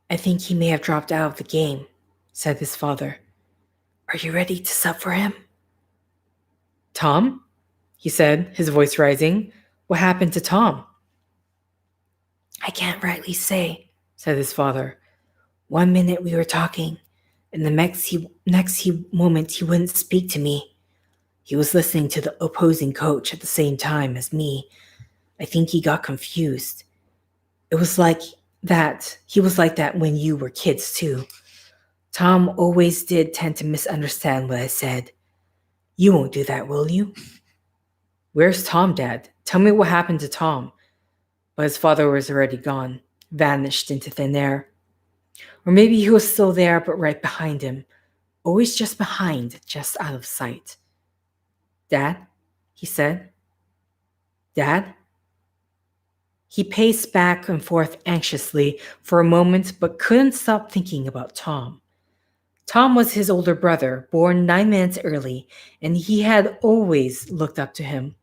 I think he may have dropped out of the game," said his father. "Are you ready to sub for him?" "Tom?" he said, his voice rising. "What happened to Tom?" "I can't rightly say," said his father. "One minute we were talking, and the next moment he wouldn't speak to me. He was listening to the opposing coach at the same time as me. I think he got confused. It was like that. He was like that when you were kids too. Tom always did tend to misunderstand what I said. You won't do that, will you?" "Where's Tom, Dad? Tell me what happened to Tom." But his father was already gone, vanished into thin air. Or maybe he was still there, but right behind him. Always just behind, just out of sight. "Dad?" he said. "Dad?" He paced back and forth anxiously for a moment, but couldn't stop thinking about Tom. Tom was his older brother, born 9 minutes early, and he had always looked up to him,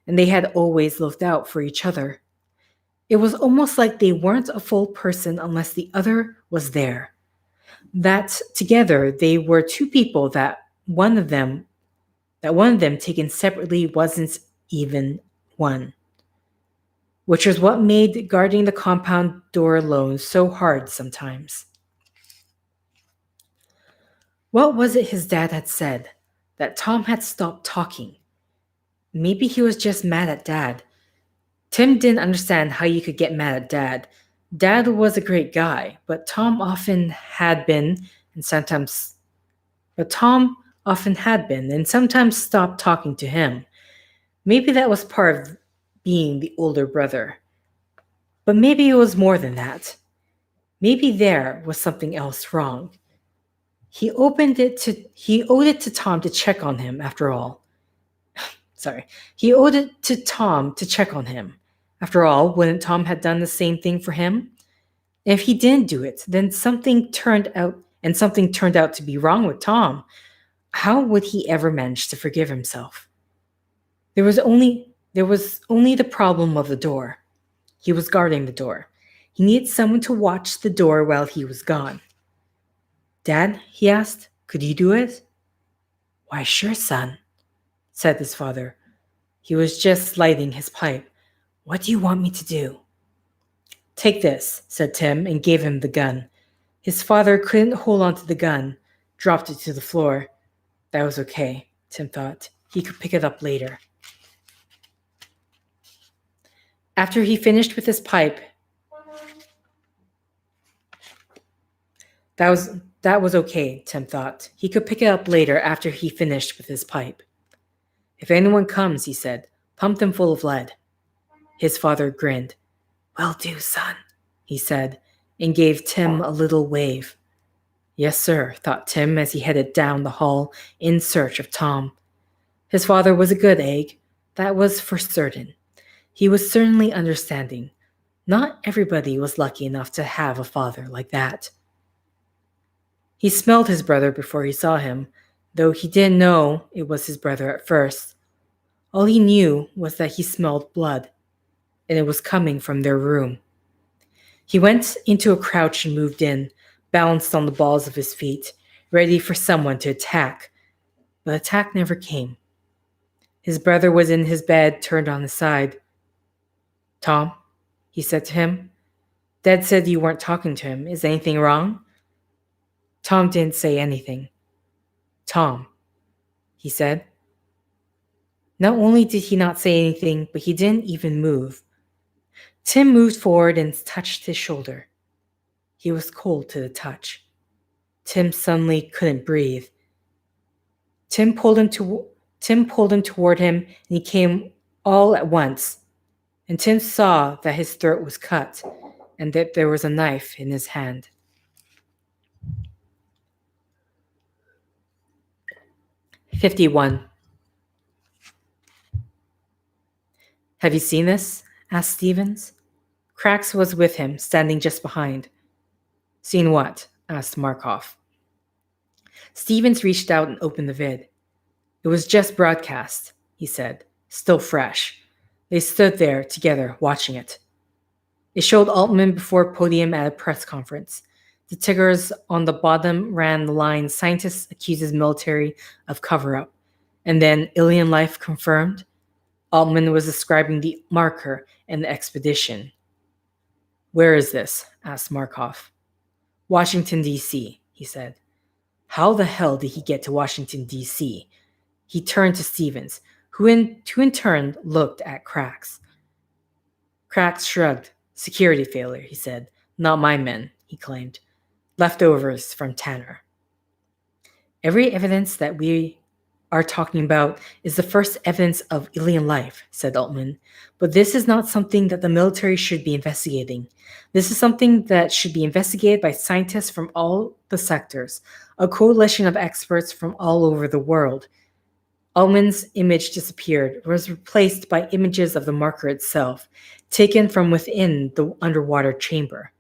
and they had always looked out for each other. It was almost like they weren't a full person unless the other was there. That together they were two people that one of them taken separately wasn't even one. Which was what made guarding the compound door alone so hard sometimes. What was it his dad had said? That Tom had stopped talking. Maybe he was just mad at Dad. Tim didn't understand how you could get mad at Dad. Dad was a great guy, but Tom often had been, and sometimes stopped talking to him. Maybe that was part of being the older brother. But maybe it was more than that. Maybe there was something else wrong. He owed it to Tom to check on him after all. Sorry. He owed it to Tom to check on him. After all, wouldn't Tom have done the same thing for him? If he didn't do it, then something turned out to be wrong with Tom. How would he ever manage to forgive himself? There was only the problem of the door. He was guarding the door. He needed someone to watch the door while he was gone. "Dad," he asked, "could you do it?" "Why, sure, son," said his father. He was just lighting his pipe. "What do you want me to do?" "Take this," said Tim, and gave him the gun. His father couldn't hold on to the gun, dropped it to the floor. That was okay, Tim thought. He could pick it up later. After he finished with his pipe, that was okay, Tim thought. He could pick it up later after he finished with his pipe. "If anyone comes," he said, "pump them full of lead." His father grinned. "Will do, son," he said, and gave Tim a little wave. Yes, sir, thought Tim as he headed down the hall in search of Tom. His father was a good egg, that was for certain. He was certainly understanding. Not everybody was lucky enough to have a father like that. He smelled his brother before he saw him, though he didn't know it was his brother at first. All he knew was that he smelled blood, and it was coming from their room. He went into a crouch and moved in, balanced on the balls of his feet, ready for someone to attack. But attack never came. His brother was in his bed, turned on his side. "Tom," he said to him, "Dad said you weren't talking to him. Is anything wrong?" Tom didn't say anything. "Tom," he said. Not only did he not say anything, but he didn't even move. Tim moved forward and touched his shoulder. He was cold to the touch. Tim suddenly couldn't breathe. Tim pulled him toward him, and he came all at once. And Tim saw that his throat was cut and that there was a knife in his hand. "51. "Have you seen this?" asked Stevens. Cracks was with him, standing just behind. "Seen what?" asked Markov. Stevens reached out and opened the vid. "It was just broadcast," he said, still fresh. They stood there together, watching it. It showed Altman before a podium at a press conference. The tickers on the bottom ran the line, "Scientists accuses military of cover-up." And then, "Alien life confirmed." Altman was describing the marker and the expedition. "Where is this?" asked Markov. "Washington, D.C., he said. "How the hell did he get to Washington, D.C.? He turned to Stevens, who in turn looked at Cracks. Cracks shrugged. "Security failure," he said. "Not my men," he claimed. "Leftovers from Tanner." "Every evidence that we are talking about is the first evidence of alien life," said Altman. "But this is not something that the military should be investigating. This is something that should be investigated by scientists from all the sectors, a coalition of experts from all over the world." Altman's image disappeared, was replaced by images of the marker itself, taken from within the underwater chamber.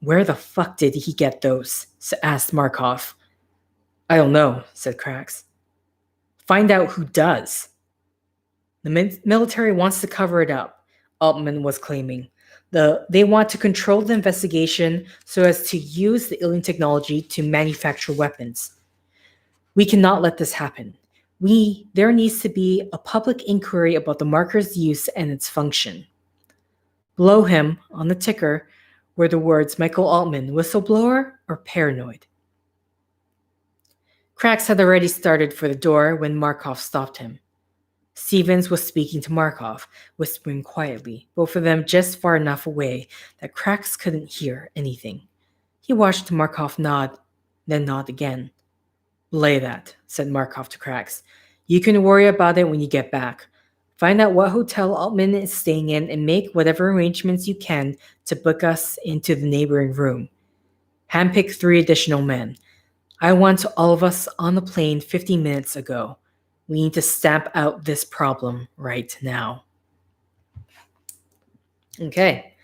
"Where the fuck did he get those?" asked Markov. "I don't know," said Cracks. "Find out who does." "The military wants to cover it up," Altman was claiming. They want to control the investigation so as to use the alien technology to manufacture weapons. "We cannot let this happen. There needs to be a public inquiry about the marker's use and its function." Below him, on the ticker, were the words "Michael Altman, whistleblower or paranoid?" Cracks had already started for the door when Markov stopped him. Stevens was speaking to Markov, whispering quietly, both of them just far enough away that Cracks couldn't hear anything. He watched Markov nod, then nod again. "Belay that," said Markov to Cracks. "You can worry about it when you get back. Find out what hotel Altman is staying in and make whatever arrangements you can to book us into the neighboring room. Handpick 3 additional men. I want all of us on the plane 50 minutes ago. We need to stamp out this problem right now. Okay,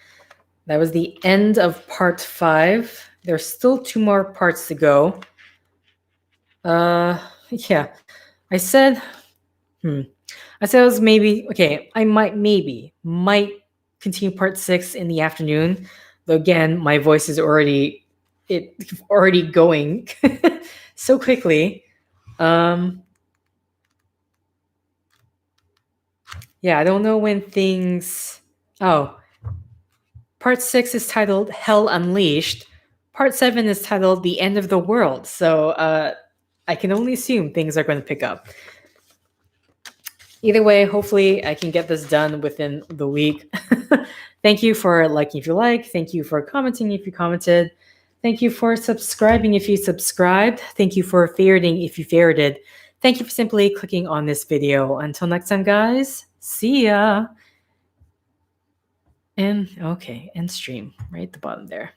that was the end of part 5. There's still 2 more parts to go. Yeah, I said it was maybe, okay, I might continue part 6 in the afternoon. Though again, my voice is already going so quickly. Yeah, I don't know when things. Oh, part 6 is titled Hell Unleashed. Part 7 is titled The End of the World. So I can only assume things are going to pick up. Either way, hopefully I can get this done within the week. Thank you for liking if you like. Thank you for commenting if you commented. Thank you for subscribing if you subscribed. Thank you for favoriting if you favorited. Thank you for simply clicking on this video. Until next time, guys. See ya. And okay, end stream right at the bottom there.